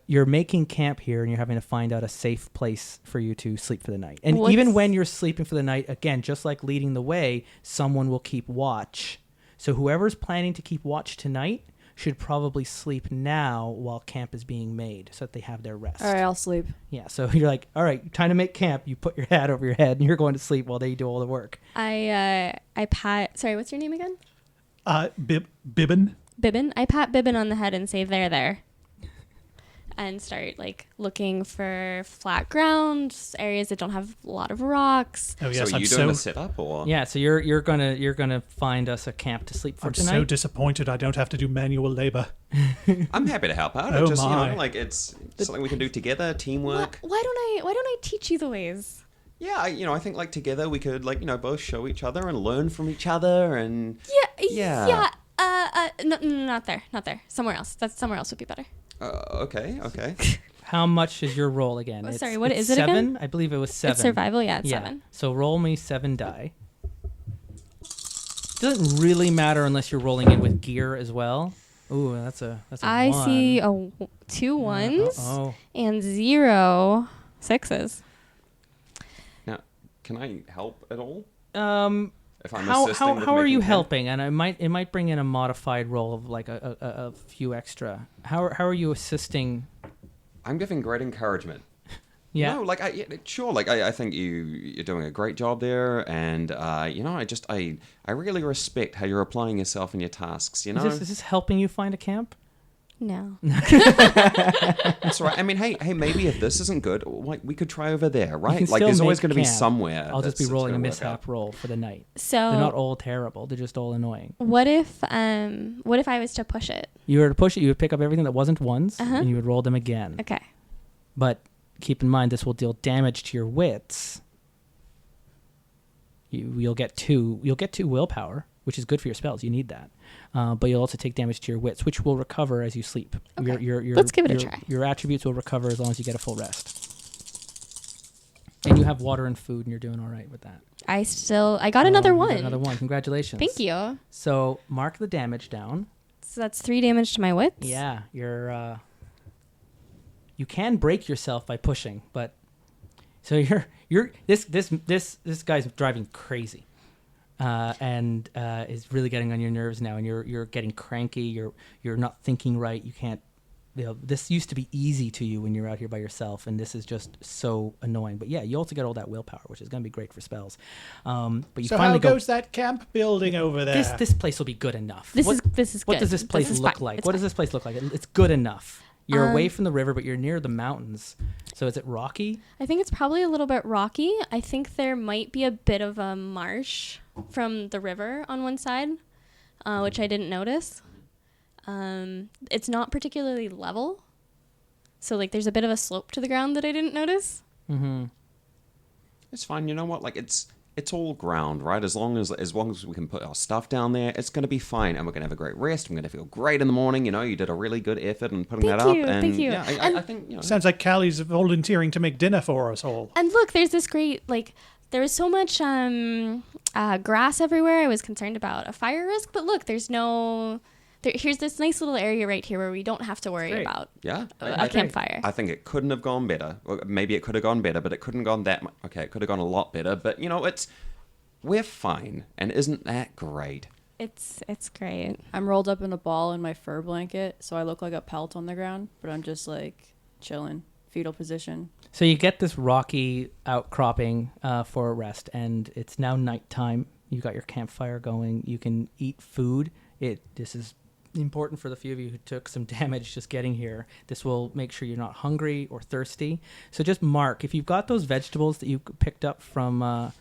you're making camp here and you're having to find out a safe place for you to sleep for the night. And even when you're sleeping for the night, again, just like leading the way, someone will keep watch. So whoever's planning to keep watch tonight should probably sleep now while camp is being made so that they have their rest. All right, I'll sleep. Yeah, so you're like, all right, time to make camp. You put your hat over your head and you're going to sleep while they do all the work. I pat. Sorry, what's your name again? Bibbin? Bibbin. I pat Bibbin on the head and say, there. And start looking for flat ground, areas that don't have a lot of rocks. Oh yes, So are I'm you doing the setup or? Yeah, so you're gonna find us a camp to sleep for I'm tonight. so disappointed I don't have to do manual labor. I'm happy to help out. Oh It's just my. it's something we can do together, teamwork. Why don't I teach you the ways? Yeah, I think together we could both show each other and learn from each other and Yeah. No, not there. Somewhere else. Somewhere else would be better. okay. How much is your roll again? Oh, sorry, what is it 7? again? I believe it was 7. It's survival. Yeah, it's 7. So roll me 7 die. Doesn't really matter unless you're rolling in with gear as well. Ooh, that's a I 1. see 2 ones Oh, and 0 6s. Now, can I help at all? If I'm how assisting with how are making you camp? helping? And it might bring in a modified roll of a few extra. How are you assisting? I'm giving great encouragement. Yeah. No, sure. I think you're doing a great job there, and I really respect how you're applying yourself in your tasks. You know, Is this helping you find a camp? No. That's right. I mean, hey, maybe if this isn't good, like we could try over there, You right? can Like, still there's always make going to be camp. somewhere. I'll just be that's rolling a gonna work out. mishap roll for the night. So They're not all terrible. They're just all annoying. what if I was to push it? You were to push it, you would pick up everything that wasn't ones, Uh-huh. and you would roll them again. Okay. But keep in mind, this will deal damage to your wits. You'll get two willpower, which is good for your spells. You need that. But you'll also take damage to your wits, which will recover as you sleep. Okay. Your Let's give it a try. Your attributes will recover as long as you get a full rest. And you have water and food, and you're doing all right with that. I got another You one. got another one. Congratulations. Thank you. So mark the damage down. So that's 3 damage to my wits. Yeah, you can break yourself by pushing, but so this guy's driving crazy, and is really getting on your nerves now, and you're getting cranky. You're not thinking right. You can't. This used to be easy to you when you're out here by yourself, and this is just so annoying. But yeah, you also get all that willpower, which is going to be great for spells. But you So finally how goes that camp building over there? This place will be good enough. This is good. What does this place is look fine. like? It's What does fine. this place look like? It's good enough. You're away from the river, but you're near the mountains. So is it rocky? I think it's probably a little bit rocky. I think there might be a bit of a marsh from the river on one side, which I didn't notice. It's not particularly level. So, like, there's a bit of a slope to the ground that I didn't notice. Mm-hmm. It's fine. You know what? Like, it's all ground, right? As long as we can put our stuff down there, it's going to be fine, and we're going to have a great rest. I'm going to feel great in the morning. You know, you did a really good effort in putting that up. And Thank you. Yeah, I think, you know. Sounds like Callie's volunteering to make dinner for us all. And look, there's this great, like, there was so much grass everywhere. I was concerned about a fire risk, but look, there's no... here's this nice little area right here where we don't have to worry Great. about Yeah, a campfire. I think it couldn't have gone better. Well, maybe it could have gone better, but it couldn't have gone that much. Okay, it could have gone a lot better, but you know, we're fine, and isn't that great? It's great. I'm rolled up in a ball in my fur blanket, so I look like a pelt on the ground, but I'm just like chilling, fetal position. So you get this rocky outcropping for a rest, and it's now nighttime. You got your campfire going. You can eat food. This is important for the few of you who took some damage just getting here. This will make sure you're not hungry or thirsty. So just mark, if you've got those vegetables that you picked up from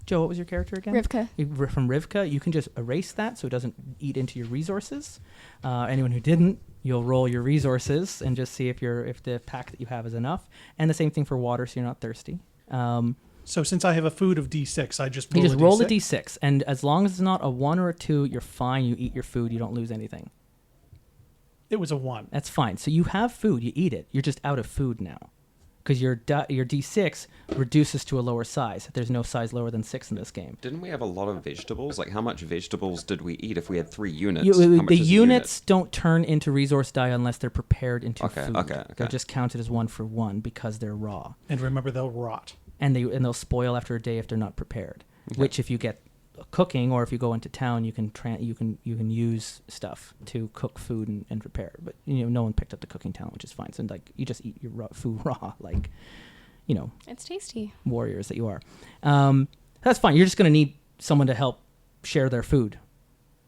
Joe, what was your character again? Rivka. From Rivka, you can just erase that so it doesn't eat into your resources. Anyone who didn't, you'll roll your resources and just see if the pack that you have is enough. And the same thing for water, so you're not thirsty. So since I have a food of D6, I just You roll just a roll D6? the d6, and as long as it's not a 1 or a 2, you're fine. You eat your food. You don't lose anything. It was a 1. That's fine. So you have food. You eat it. You're just out of food now. Because your d6 reduces to a lower size. There's no size lower than 6 in this game. Didn't we have a lot of vegetables? Like, how much vegetables did we eat if we had 3 units? You, How much the is a units don't turn into resource die unless they're prepared into Okay, food. okay. They're just counted as 1 for 1 because they're raw. And remember, they'll rot. And they'll spoil after a day if they're not prepared. Which, if you get cooking or if you go into town, you can use stuff to cook food and prepare. But no one picked up the cooking talent, which is fine. So like you just eat your food raw, like It's tasty. warriors that you are. That's fine. You're just going to need someone to help share their food.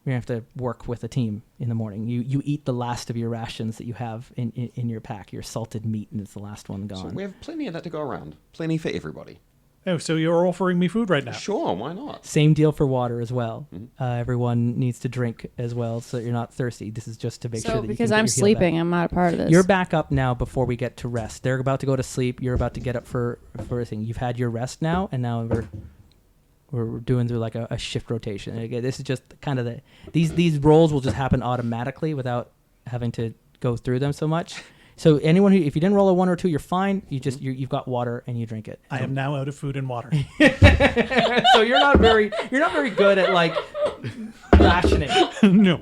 You're going to have to work with a team in the morning. You eat the last of your rations that you have in your pack. Your salted meat, and it's the last one gone. So we have plenty of that to go around. Plenty for everybody. Oh, so you're offering me food right now? Sure, why not? Same deal for water as well. Mm-hmm. Everyone needs to drink as well, so you're not thirsty. This is just to make sure So that because you can I'm get your heal back. sleeping, I'm not a part of this. You're back up now before we get to rest. They're about to go to sleep. You're about to get up for a thing. You've had your rest now, and now we're doing through like a shift rotation. And again, this is just kind of these rolls will just happen automatically without having to go through them so much. So anyone if you didn't roll a 1 or 2, you're fine. You've got water and you drink it. I am now out of food and water. So you're not very good at like rationing. No.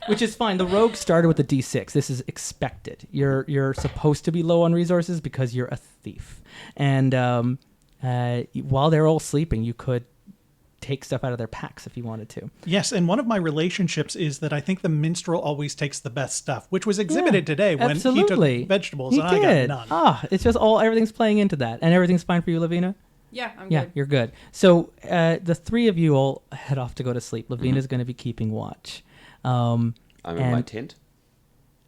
Which is fine. The rogue started with a D6. This is expected. You're supposed to be low on resources because you're a thief. And while they're all sleeping, you could take stuff out of their packs if you wanted to. Yes, and one of my relationships is that I think the minstrel always takes the best stuff, which was exhibited today when absolutely. he took vegetables He and did. I got none. It's just everything's playing into that. And everything's fine for you, Lovina? Yeah, I'm Yeah, good. you're good. So the 3 of you all head off to go to sleep. Lovina's going to be keeping watch. I'm in my And- tent.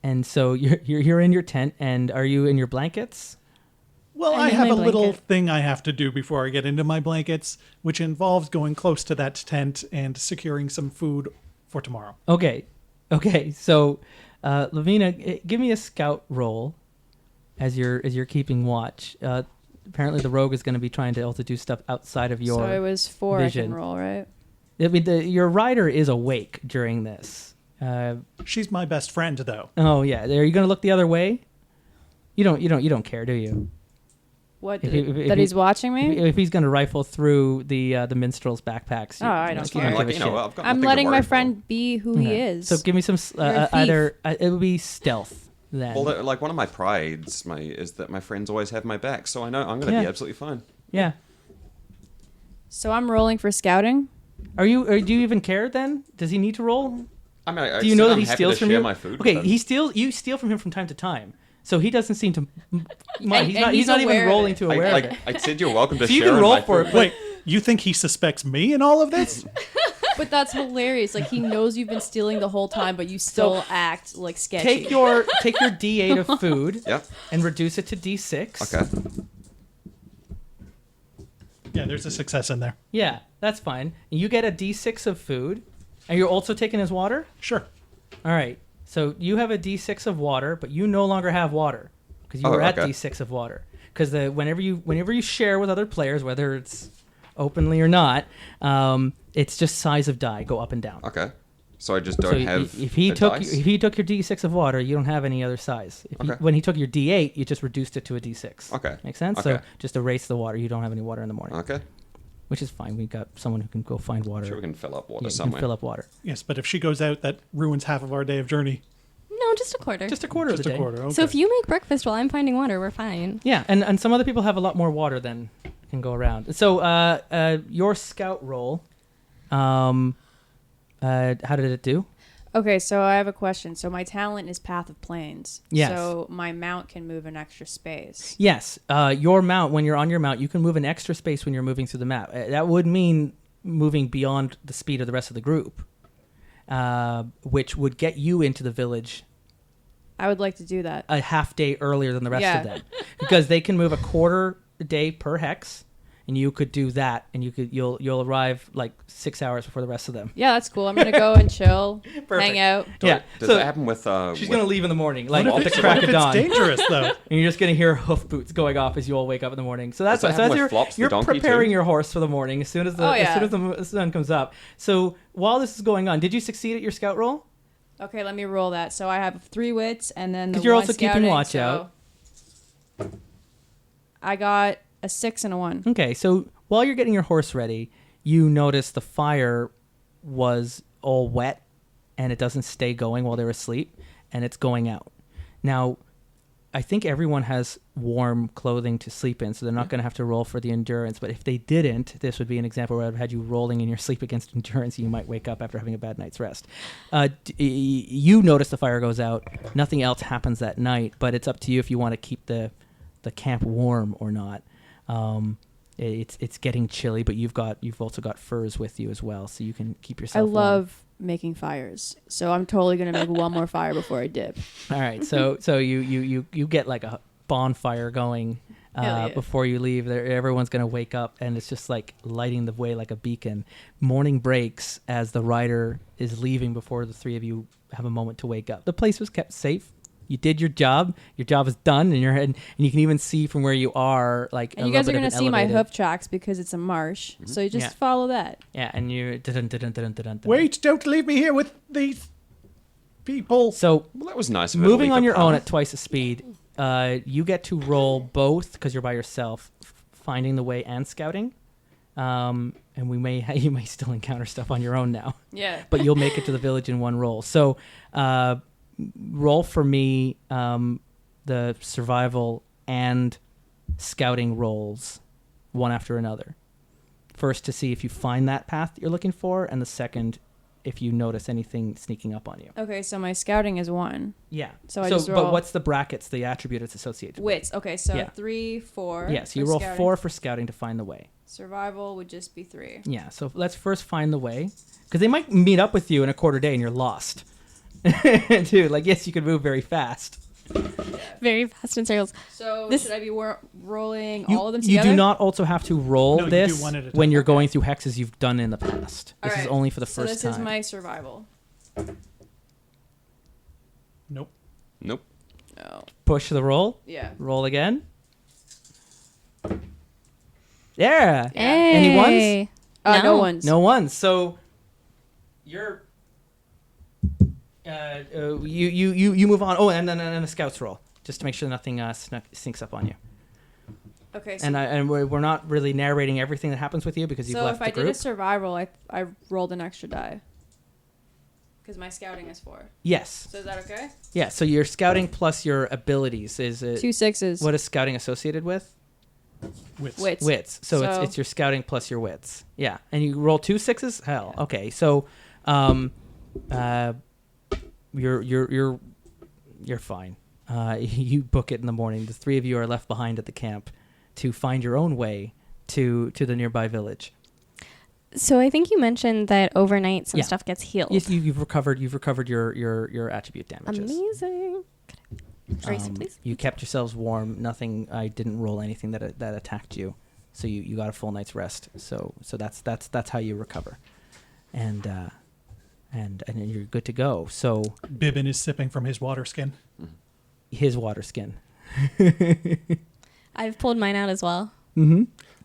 And so you're in your tent, and are you in your blankets? Well, I'm I in have my a little blanket. thing I have to do before I get into my blankets, which involves going close to that tent and securing some food for tomorrow. Okay. So, Lovina, give me a scout roll as you're keeping watch. Apparently, the rogue is going to be trying to also do stuff outside of your. So it was 4 I vision. can roll, right? I mean, your rider is awake during this. She's my best friend, though. Oh yeah, are you going to look the other way? You don't care, do you? What? If That he- he's watching me? If he's going to rifle through the minstrel's backpacks, Oh, I don't you care. give Like, a you know, shit. I've got I'm nothing to letting worry my about. friend be who he Okay. is. So give me some You're a thief. either it would be stealth then. Well, like one of my prides is that my friends always have my back, so I know I'm going to Yeah. be absolutely fine. Yeah. So I'm rolling for scouting. Are you? Or do you even care then? Does he need to roll? I mean, Do you know that I'm he happy steals to from share you? my food. Okay, with him. you steal from him from time to time, so he doesn't seem to. Mind. And He's not even aware of rolling it. to aware of it. I said you're welcome to So you share can in roll my for it, food. but- Wait, you think he suspects me in all of this? But that's hilarious. Like, he knows you've been stealing the whole time, but you still act like sketchy. Take your D8 of food Yep. and reduce it to D6. Okay. Yeah, there's a success in there. Yeah, that's fine. You get a D6 of food, and you're also taking his water. Sure. All right. So you have a D6 of water, but you no longer have water because you Oh, were at okay. D6 of water. Because whenever you share with other players, whether it's openly or not, it's just size of die go up and down. Okay. So I just So don't have if he a took dice? if he took your D6 of water, you don't have any other size. Okay. When he took your D8, you just reduced it to a D6. Okay. Make sense? So Okay. just erase the water. You don't have any water in the morning, Okay. which is fine. We got someone who can go find water. Sure, we can fill up water Yeah, you can somewhere. fill up water. Yes, but if she goes out, that ruins half of our day of journey. No, just a quarter. Just a quarter Just of the a day. quarter. Okay. So if you make breakfast while I'm finding water, we're fine. Yeah, and some other people have a lot more water than can go around. So your scout roll, how did it do? Okay, so I have a question. So my talent is Path of Plains. Yes. So my mount can move an extra space. Yes, your mount, when you're on your mount, you can move an extra space when you're moving through the map. That would mean moving beyond the speed of the rest of the group, which would get you into the village I would like to do that. a half day earlier than the rest Yeah. of them, because they can move a quarter a day per hex, and you could do that, and you'll arrive like 6 hours before the rest of them. Yeah, that's cool. I'm going to go and chill, Perfect. hang out. Yeah, Does so that happen with she's with- gonna leave in the morning, like what at if the it's, crack what of if it's dawn. dangerous, though? And you're just gonna hear hoof boots going off as you all wake up in the morning. So that's Does that happen with you're, Flops the you're donkey, preparing too? your horse for the morning as soon as the Oh, yeah. the sun comes up. So while this is going on, did you succeed at your scout roll? Okay, let me roll that. So I have 3 wits and then the 'Cause you're one also keeping scouting, watch so out. I got a 6 and a 1. Okay, so while you're getting your horse ready, you notice the fire was all wet and it doesn't stay going while they're asleep, and it's going out. Now, I think everyone has warm clothing to sleep in, so they're not going to have to roll for the endurance. But if they didn't, this would be an example where I've had you rolling in your sleep against endurance. You might wake up after having a bad night's rest. You notice the fire goes out. Nothing else happens that night, but it's up to you if you want to keep the camp warm or not. It's getting chilly, but you've also got furs with you as well, so you can keep I yourself warm. love making fires. So I'm totally going to make one more fire before I dip. All right, so you get like a bonfire going Hell yeah. before you leave. Everyone's gonna wake up, and it's just like lighting the way like a beacon. Morning breaks as the rider is leaving before the three of you have a moment to wake up. The place was kept safe. You did your job. Your job is done, and you can even see from where you are, like. And a you guys are little going bit to of see an my elevated- hoof tracks because it's a marsh. So you just Yeah. follow that. Yeah, and you. Wait, don't leave me here with these people. So Well, that was nice. Of her to moving leave on the your own path. at twice the speed, you get to roll both because you're by yourself, finding the way and scouting. And you may still encounter stuff on your own now, Yeah. but you'll make it to the village in one roll. So roll for me the survival and scouting rolls one after another. First to see if you find that path that you're looking for, and the second if you notice anything sneaking up on you. Okay, so my scouting is 1. Yeah. So I just roll- But what's the brackets, the attribute it's associated with? Wits. Okay, so Yeah. 3, 4. Yes, you for roll scouting. 4 for scouting to find the way. Survival would just be 3. Yeah, so let's first find the way. Because they might meet up with you in a quarter day and you're lost. Dude, like, yes, you can move very fast. Very fast in circles. So This- should I be rolling You, all of them you together? do not also have to roll No, you do this one at a when time. you're going through hexes you've done in the past. All This is right, only for the so first this time. is my survival. Nope. Nope. No. Push the roll. Yeah. Roll again. Yeah. Hey. Any ones? No No. ones. No ones. So you're you move on. Oh, and then a scout's roll, just to make sure nothing sneaks up on you. Okay. So, And we're not really narrating everything that happens with you because you've so left if the I group. did a survival, I rolled an extra die. Because my scouting is 4. Yes. So is that okay? Yeah. So your scouting plus your abilities is it? 2 6s. What is scouting associated with? Wits. Wits. Wits. So it's your scouting plus your wits. Yeah. And you roll 2 6s? Hell. Yeah. Okay. So you're fine. You book it in the morning. The 3 of you are left behind at the camp to find your own way to the nearby village. So I think you mentioned that overnight some Yeah. stuff gets healed. Yes, you've recovered your attribute damages. Amazing. Tracy, please. You kept yourselves warm. Nothing. I didn't roll anything that attacked you, so you got a full night's rest. So that's how you recover, and you're good to go. So Bibbin is sipping from his water skin. his water skin. I've pulled mine out as well. Mm-hmm.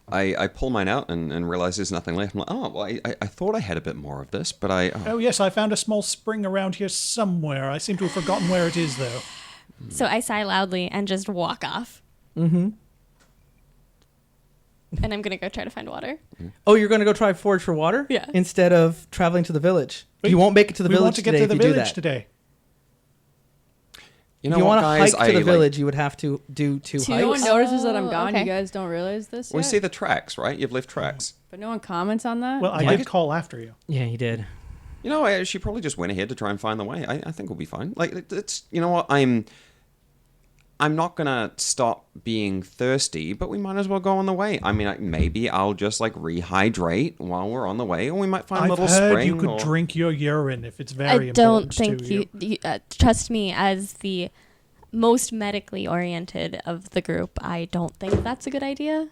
I pull mine out and realize there's nothing left. I'm like, oh, well, I thought I had a bit more of this, but Oh, yes, I found a small spring around here somewhere. I seem to have forgotten where it is, though. So I sigh loudly and just walk off. Mm-hmm. And I'm going to go try to find water. Oh, you're going to go try forage for water? Yeah. Instead of traveling to the village. Wait, you won't make it to the we village want to get today to the if you do village that. today. you know if you what, want to guys? hike to the like, village, you would have to do 2 Two- hikes. No one notices that I'm Oh, gone. okay. You guys don't realize this we yet? see the tracks, right? You've left tracks. But no one comments on that? Well, I Yeah. did call after you. Yeah, you did. You know, she probably just went ahead to try and find the way. I think we'll be fine. Like, it's you know what? I'm not gonna stop being thirsty, but we might as well go on the way. I mean, maybe I'll just like rehydrate while we're on the way, or we might find a I've little heard spring. you could or... drink your urine if it's very I don't important think to you trust me, as the most medically oriented of the group. I don't think that's a good idea.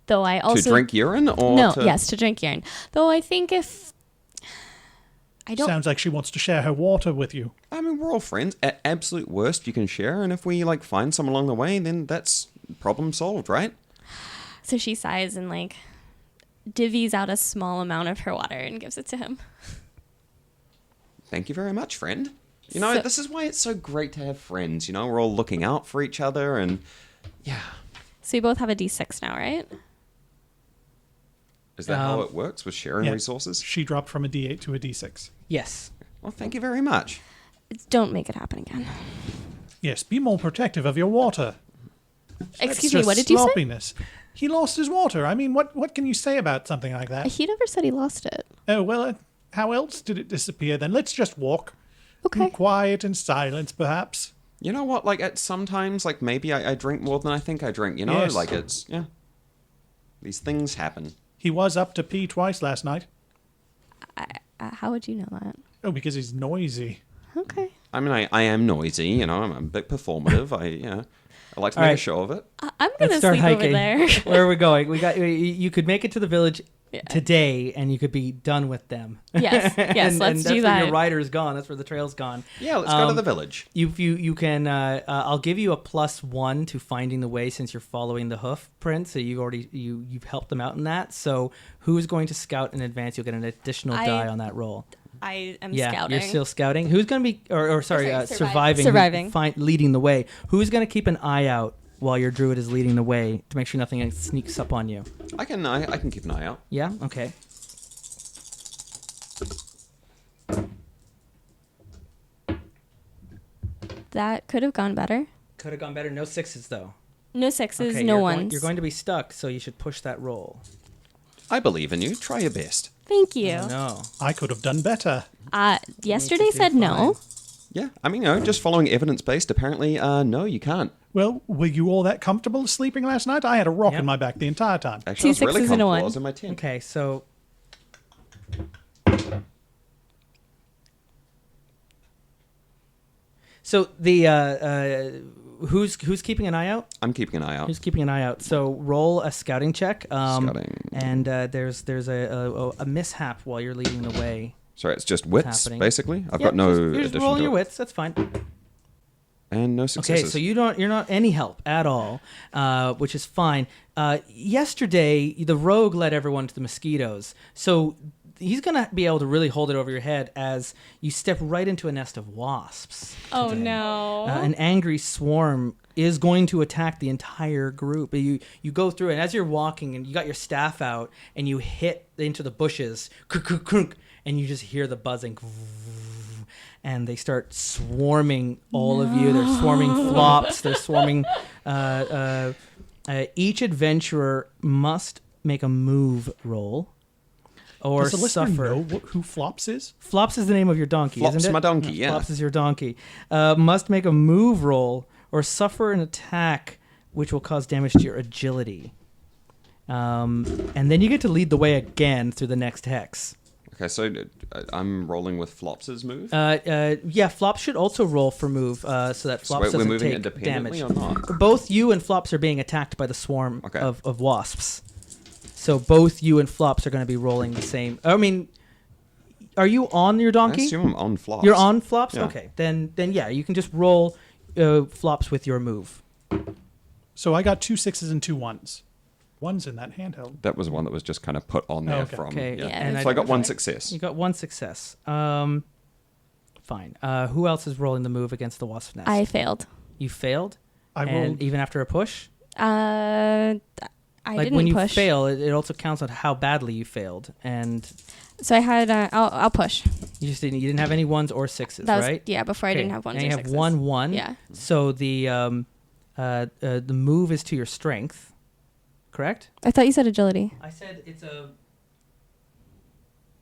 Though I also to drink urine, or no, to... yes, to drink urine. Though I think if I don't, Sounds like she wants to share her water with you. I mean, we're all friends. At absolute worst, you can share, and if we like find some along the way, then that's problem solved, right? so she sighs and like divvies out a small amount of her water and gives it to him. Thank you very much, friend. You know, So- this is why it's so great to have friends. You know, we're all looking out for each other, and yeah. So you both have a D6 now, right? Is that how it works with sharing yeah. resources? She dropped from a D8 to a D6. Yes. Well, thank you very much. Don't make it happen again. Yes, be more protective of your water. Excuse That's me, what just did you say? sloppiness. He lost his water. I mean, what can you say about something like that? He never said he lost it. Oh, well, how else did it disappear then? Let's just walk. Okay. In quiet and silence, perhaps. You know what? Like, sometimes, like, maybe I drink more than I think I drink. You know, Yes. like it's these things happen. He was up to pee twice last night. How would you know that? Oh, because he's noisy. Okay. I mean, I am noisy. You know, I'm a bit performative. I like to All make right. a show of it. I'm gonna Let's start sleep hiking. over there. Where are we going? We got. You could make it to the village Yeah. today, and you could be done with them. Yes, yes, let's that's do where that. Your rider's gone. That's where the trail's gone. Yeah, let's go to the village. You can. I'll give you a +1 to finding the way since you're following the hoof print. So you've helped them out in that. So who's going to scout in advance? You'll get an additional die on that roll. I am Yeah, scouting. you're still scouting. Who's going to be, sorry, surviving? Surviving. Leading the way. Who's going to keep an eye out while your druid is leading the way to make sure nothing sneaks up on you? I can keep an eye out. Yeah. Okay. That could have gone better. Could have gone better. No 6s though. No 6s, Okay, no you're ones. Going, you're going to be stuck, so you should push that roll. I believe in you. Try your best. Thank you. Oh, no. I could have done better. Yesterday do said no. Yeah, I mean, just following evidence-based, apparently, no, you can't. Well, were you all that comfortable sleeping last night? I had a rock Yep. in my back the entire time. Actually, I was Two really sixes and a comfortable. one. I was in my tent. Okay, so So the who's keeping an eye out? I'm keeping an eye out. Who's keeping an eye out? So roll a scouting check. Scouting. And there's a mishap while you're leading the way. Sorry, it's just wits, happening. basically. I've Yep, got no you're just addition rolling to your it. wits. That's fine. And no successes. Okay, so you're not any help at all, which is fine. Yesterday, the rogue led everyone to the mosquitoes, so he's gonna be able to really hold it over your head as you step right into a nest of wasps. Oh today. no. An angry swarm is going to attack the entire group. You go through it, and as you're walking, and you got your staff out, and you hit into the bushes, and you just hear the buzzing. And they start swarming all of you. They're swarming flops. They're swarming. Each adventurer must make a move roll or Does the listener suffer. know who Flops is? Flops is the name of your donkey, Flops isn't it? my donkey, yeah. Flops is your donkey. Must make a move roll or suffer an attack which will cause damage to your agility. And then you get to lead the way again through the next hex. Okay, so I'm rolling with Flops' move. Yeah, Flops should also roll for move, so that Flops So we're doesn't moving take independently damage. or not? Both you and Flops are being attacked by the swarm Okay. of wasps. So both you and Flops are going to be rolling the same. I mean, are you on your I donkey? assume I'm on Flops. You're on Flops? Yeah. Okay, then yeah, you can just roll Flops with your move. So I got 2 6s and 2 1s. One's in that handheld. That was one that was just kind of put on there okay. from... Okay, Yeah. and So I got one perfect. success. You got one success. Fine. Who else is rolling the move against the wasp nest? I failed. You failed? I And rolled. even after a push? I Like didn't when you push. fail, it also counts on how badly you failed, and So I had. I'll push. you didn't have any ones or sixes, That was right? yeah. Before I Okay, didn't have ones now or you have sixes. 1-1. Yeah. So the move is to your strength, correct? I thought you said agility. I said it's a.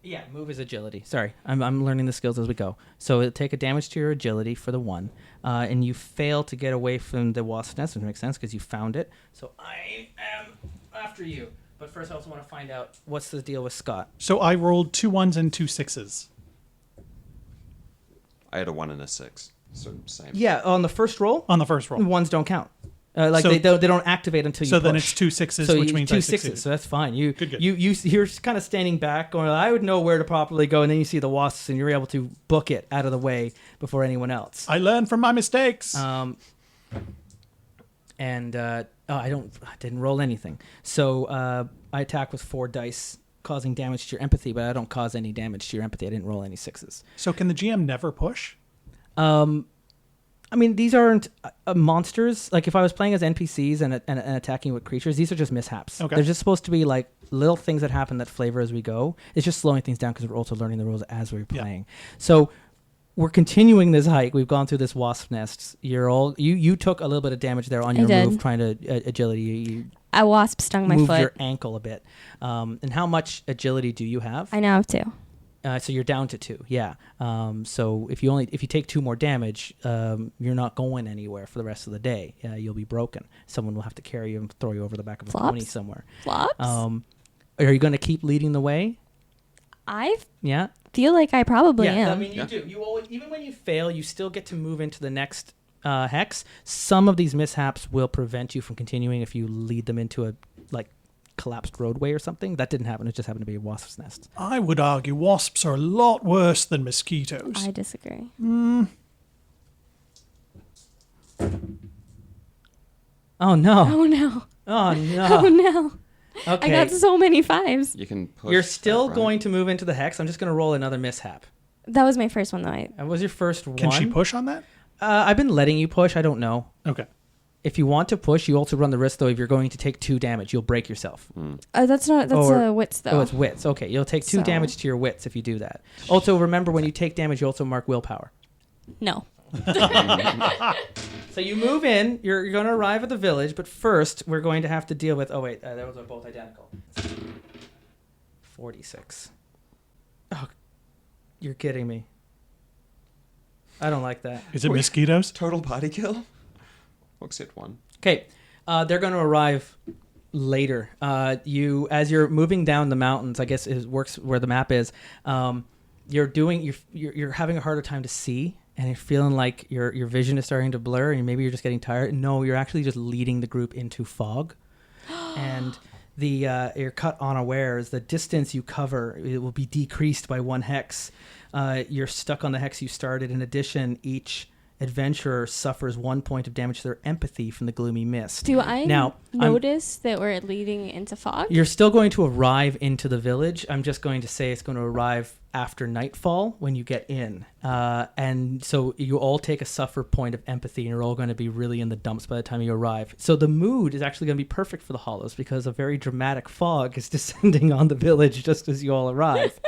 Yeah, move is agility. Sorry, I'm learning the skills as we go. So it'll take a damage to your agility for the 1, and you fail to get away from the wasp nest, which makes sense because you found it. So I am after you. But first, I also want to find out what's the deal with Scott. So I rolled 2 1s and 2 6s. I had a 1 and a 6. So same. Yeah, on the first roll, On the first roll. ones don't count. Like So- they don't activate until you So push. then it's 2 6s, So which you- means 2 I sixes. succeeded. So that's fine. Good. You're kind of standing back, going, I would know where to properly go, and then you see the wasps, and you're able to book it out of the way before anyone else. I learned from my mistakes. I didn't roll anything. So I attack with 4 dice, causing damage to your empathy, but I don't cause any damage to your empathy. I didn't roll any 6s. So can the GM never push? I mean, these aren't monsters. Like, if I was playing as NPCs and attacking with creatures, these are just mishaps. Okay. They're just supposed to be, like, little things that happen that flavor as we go. It's just slowing things down because we're also learning the rules as we're Yeah. playing. So we're continuing this hike. We've gone through this wasp nest. You took a little bit of damage there on I your did. move, trying to agility. You A wasp stung my moved foot. your ankle a bit. And how much agility do you have? I now have 2. So you're down to 2, yeah. So if you take 2 more damage, you're not going anywhere for the rest of the day. You'll be broken. Someone will have to carry you and throw you over the back of a Flops? pony somewhere. Flops. Are you going to keep leading the way? I Yeah. feel like I probably yeah. am. I mean, you do. You always, even when you fail, you still get to move into the next hex. Some of these mishaps will prevent you from continuing if you lead them into a collapsed roadway or something. That didn't happen. It just happened to be a wasp's nest. I would argue wasps are a lot worse than mosquitoes. I disagree. Oh no! Oh no! Oh Oh no! no! Okay. I got so many 5s. You can push. You're still that, right? going to move into the hex. I'm just going to roll another mishap. That was my first one, though. That was your first Can one. she push on that? I've been letting you push. I don't know. Okay. If you want to push, you also run the risk, though, if you're going to take 2 damage, you'll break yourself. That's not. That's Or- wits, though. Oh, it's wits. Okay, you'll take 2 So- damage to your wits if you do that. Also, remember, when you take damage, you also mark willpower. No. So you move in. You're going to arrive at the village, but first, we're going to have to deal with... Oh, wait. Those are both identical. 46. Oh, you're kidding me. I don't like that. Is it mosquitoes? Total party kill? Except 1. Okay, they're going to arrive later. As you're moving down the mountains, I guess it works where the map is. You're having a harder time to see and you're feeling like your vision is starting to blur, and maybe you're just getting tired. No, you're actually just leading the group into fog, and you're cut unawares. The distance you cover, it will be decreased by 1 hex. You're stuck on the hex you started. In addition, each adventurer suffers 1 point of damage to their empathy from the gloomy mist. Do I notice that we're leading into fog? You're still going to arrive into the village. I'm just going to say it's going to arrive after nightfall when you get in. And so you all take a suffer point of empathy, and you're all going to be really in the dumps by the time you arrive. So the mood is actually going to be perfect for the Hollows because a very dramatic fog is descending on the village just as you all arrive.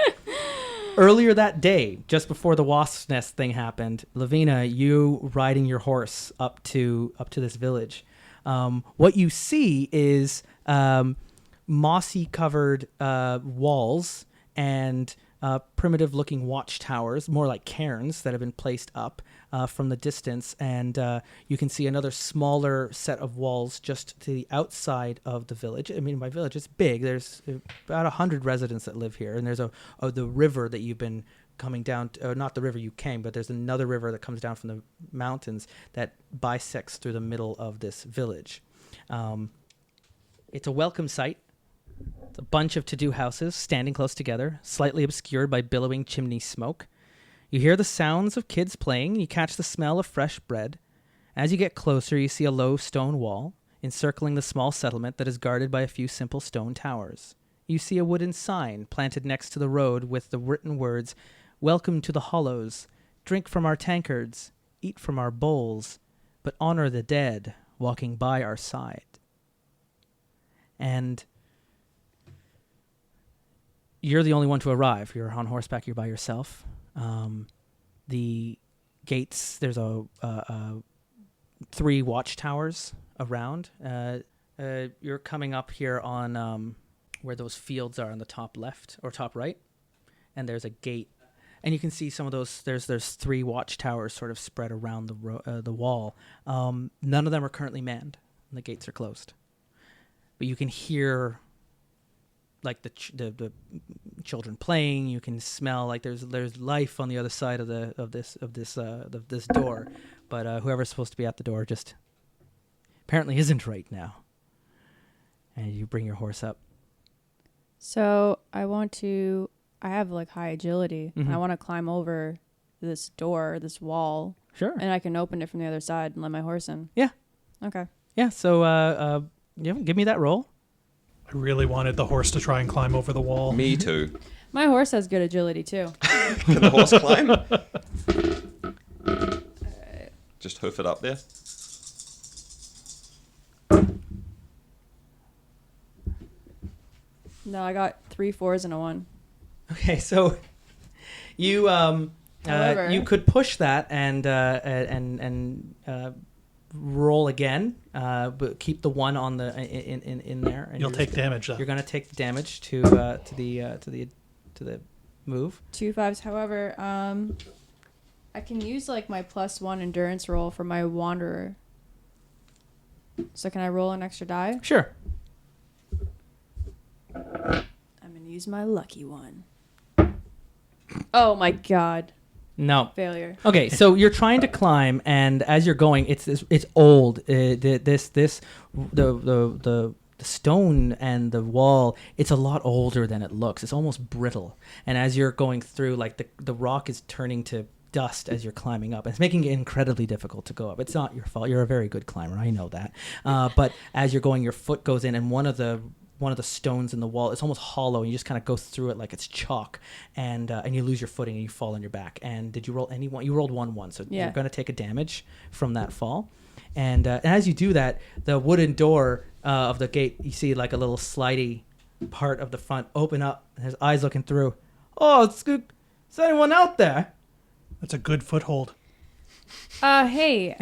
Earlier that day, just before the wasp's nest thing happened, Lovina, you riding your horse up to this village. What you see is mossy covered walls and primitive-looking watchtowers, more like cairns that have been placed up from the distance, and you can see another smaller set of walls just to the outside of the village. I mean, my village is big. There's about 100 residents that live here, and there's the river that you've been coming down to, not the river you came, but there's another river that comes down from the mountains that bisects through the middle of this village. It's a welcome sight. It's a bunch of to-do houses standing close together, slightly obscured by billowing chimney smoke. You hear the sounds of kids playing. You catch the smell of fresh bread. As you get closer, you see a low stone wall encircling the small settlement that is guarded by a few simple stone towers. You see a wooden sign planted next to the road with the written words, "Welcome to the Hollows. Drink from our tankards. Eat from our bowls. But honor the dead walking by our side." And you're the only one to arrive. You're on horseback. You're by yourself. The gates, there's 3 watchtowers around. You're coming up here on where those fields are on the top left or top right, and there's a gate. And you can see some of those. There's 3 watchtowers sort of spread around the wall. None of them are currently manned, and the gates are closed. But you can hear like the children playing. You can smell like there's life on the other side of this door, but whoever's supposed to be at the door just apparently isn't right now. And you bring your horse up. So I have like high agility. Mm-hmm. I want to climb over this door, this wall. Sure. And I can open it from the other side and let my horse in. Yeah. Okay. Yeah. So give me that roll. I really wanted the horse to try and climb over the wall. Me too. My horse has good agility too. Can the horse climb? Just hoof it up there. No, I got 3 4s and a 1. Okay, so you you could push that and roll again, but keep the 1 on the in there. And You'll take damage though. You're going to take the damage to the move. 2 5s. However, I can use like my +1 endurance roll for my wanderer. So can I roll an extra die? Sure. I'm gonna use my lucky one. Oh my god. No. Failure. Okay, so you're trying to climb, and as you're going, it's old. The stone and the wall, it's a lot older than it looks. It's almost brittle. And as you're going through, like the rock is turning to dust as you're climbing up. It's making it incredibly difficult to go up. It's not your fault. You're a very good climber. I know that. But as you're going, your foot goes in, and one of the stones in the wall, it's almost hollow, and you just kind of go through it like it's chalk, and you lose your footing and you fall on your back. And did you roll any one? You rolled 1 so yeah. You're going to take a damage from that fall. And as you do that, the wooden door of the gate, you see like a little slidey part of the front open up, and his eyes looking through. Oh, it's good. Is anyone out there? That's a good foothold. Hey,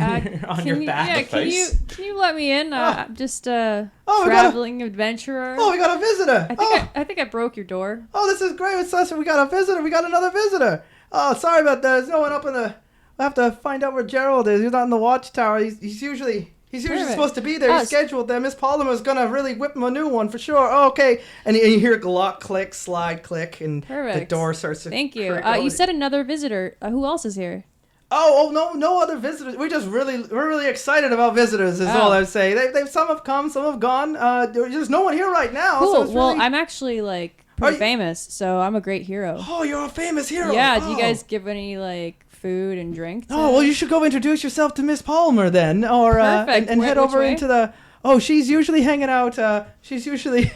on your back. Yeah, can you let me in? I'm just a we traveling adventurer. Oh, we got a visitor. I think I broke your door. Oh, this is great. It's us. We got a visitor. We got another visitor. Oh, sorry about that. There's no one up in the... I'll have to find out where Gerald is. He's not in the watchtower. He's usually Perfect. supposed to be there. He's scheduled there. Miss Palmer's going to really whip him a new one for sure. Oh, okay. And you hear a lock click, slide click, and Perfect. the door starts to... Thank you. crack You open. said another visitor. Who else is here? No other visitors. We're really excited about visitors. Is all I'm saying. They some have come, some have gone. There's no one here right now. Cool. So it's Well, really... I'm actually like pretty famous, so I'm a great hero. Oh, you're a famous hero. Yeah. Oh. Do you guys give any like food and drink? Oh, well, you should go introduce yourself to Miss Palmer then, or Perfect. and head Which over way? into the. Oh, she's usually hanging out. She's usually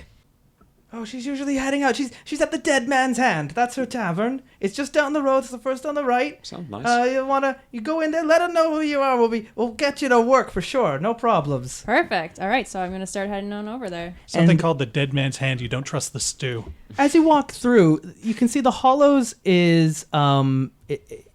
heading out. She's at the Dead Man's Hand. That's her tavern. It's just down the road. It's the first on the right. Sounds nice. You go in there. Let her know who you are. We'll get you to work for sure. No problems. Perfect. All right, so I'm gonna start heading on over there. Something called the Dead Man's Hand. You don't trust the stew. As you walk through, you can see the Hollows is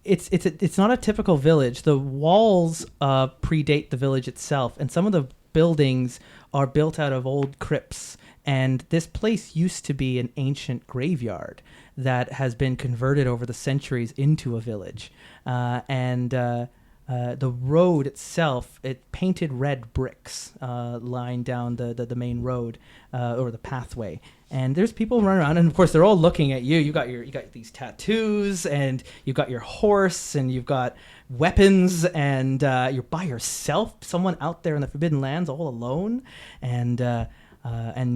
it's not a typical village. The walls predate the village itself, and some of the buildings are built out of old crypts. And this place used to be an ancient graveyard that has been converted over the centuries into a village. The road itself, it painted red bricks line down the main road or the pathway. And there's people running around, and of course they're all looking at you. You got these tattoos, and you've got your horse, and you've got weapons, and you're by yourself. Someone out there in the Forbidden Lands, all alone, and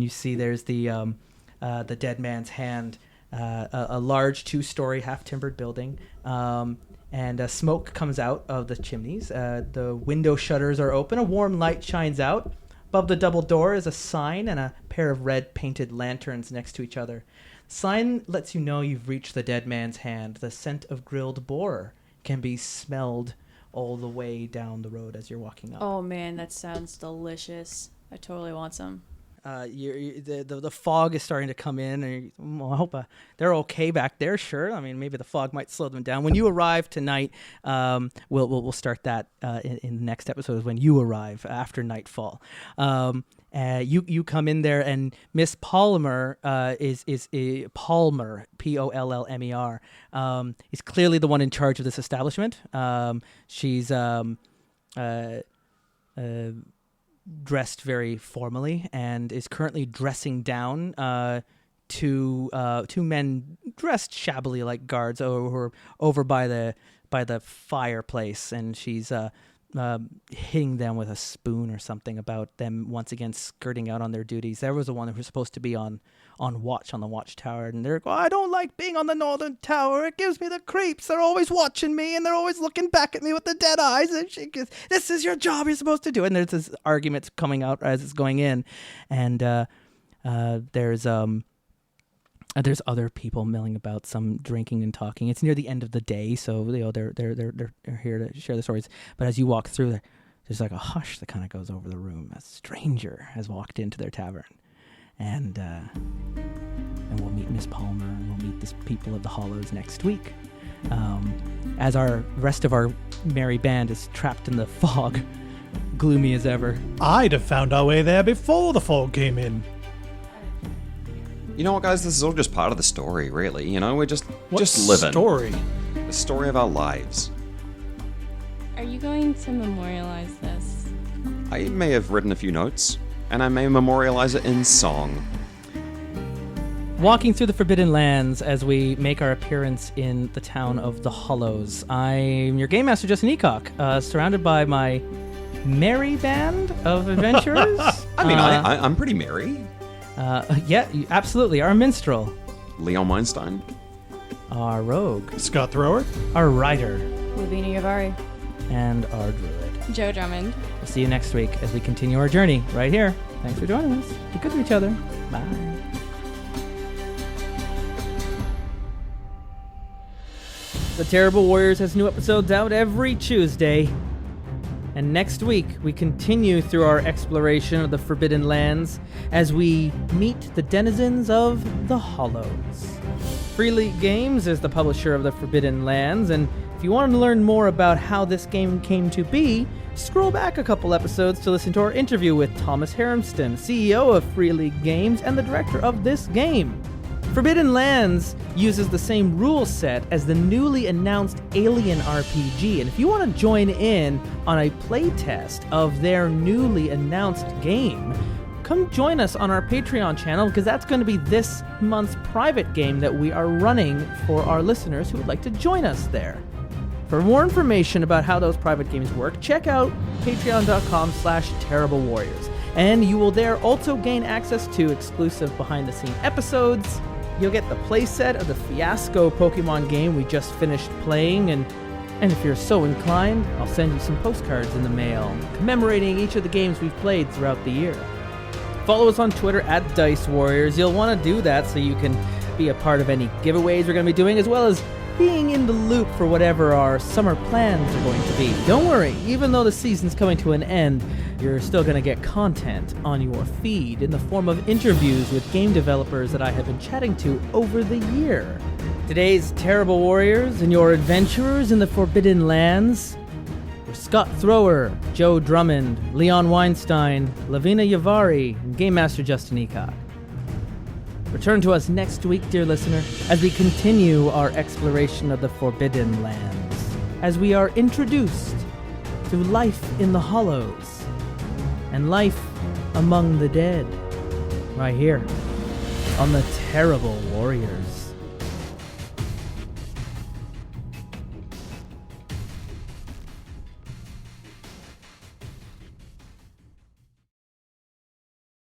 you see there's the Dead Man's Hand, a large 2-story half-timbered building, and smoke comes out of the chimneys. The window shutters are open. A warm light shines out. Above the double door is a sign and a pair of red painted lanterns next to each other. The sign lets you know you've reached the Dead Man's Hand. The scent of grilled boar can be smelled all the way down the road as you're walking up. Oh man, that sounds delicious. I totally want some. The fog is starting to come in, and I hope they're okay back there. Sure, I mean maybe the fog might slow them down. When you arrive tonight, we'll start that in the next episode. Is when you arrive after nightfall. You come in there, and Miss Palmer is Palmer, Pollmer, is clearly the one in charge of this establishment. She's dressed very formally and is currently dressing down two men dressed shabbily like guards over by the fireplace, and she's hitting them with a spoon or something about them once again skirting out on their duties. There was the one who was supposed to be on watch on the watchtower, and they're going, I don't like being on the northern tower. It gives me the creeps. They're always watching me, and they're always looking back at me with the dead eyes. And she goes, this is your job. You're supposed to do it. And there's this argument coming out as it's going in, and there's other people milling about, some drinking and talking. It's near the end of the day, so they're here to share the stories. But as you walk through, there's like a hush that kind of goes over the room. A stranger has walked into their tavern, and we'll meet Miss Palmer, and we'll meet the people of the Hollows next week. As our rest of our merry band is trapped in the fog, gloomy as ever. I'd have found our way there before the fog came in. You know what, guys? This is all just part of the story, really. You know, we're just What living. story? The story of our lives. Are you going to memorialize this? I may have written a few notes, and I may memorialize it in song. Walking through the Forbidden Lands as we make our appearance in the town of the Hollows. I'm your game master, Justin Eacock, surrounded by my merry band of adventurers. I mean, I'm pretty merry. Yeah, absolutely. Our minstrel, Leon Weinstein. our rogue, Scott Thrower? our rider, Lovina Yavari. and our druid. Joe Drummond. We'll see you next week as we continue our journey right here. Thanks for joining us. Be good to each other. Bye. The Terrible Warriors has new episodes out every Tuesday. And next week, we continue through our exploration of the Forbidden Lands as we meet the denizens of the Hollows. Free League Games is the publisher of the Forbidden Lands, and if you want to learn more about how this game came to be, scroll back a couple episodes to listen to our interview with Thomas Harmston, CEO of Free League Games and the director of this game. Forbidden Lands uses the same rule set as the newly announced Alien RPG, and if you want to join in on a playtest of their newly announced game, come join us on our Patreon channel, because that's going to be this month's private game that we are running for our listeners who would like to join us there. For more information about how those private games work, check out patreon.com/terriblewarriors. And you will there also gain access to exclusive behind-the-scenes episodes. You'll get the playset of the Fiasco Pokemon game we just finished playing, and if you're so inclined, I'll send you some postcards in the mail commemorating each of the games we've played throughout the year. Follow us on Twitter @Dice Warriors. You'll want to do that so you can be a part of any giveaways we're going to be doing, as well as being in the loop for whatever our summer plans are going to be. Don't worry, even though the season's coming to an end, you're still going to get content on your feed in the form of interviews with game developers that I have been chatting to over the year. Today's Terrible Warriors and your adventurers in the Forbidden Lands were Scott Thrower, Joe Drummond, Leon Weinstein, Lovina Yavari, and Game Master Justin Eacock. Return to us next week, dear listener, as we continue our exploration of the Forbidden Lands, as we are introduced to life in the Hollows and life among the dead, right here on the Terrible Warriors.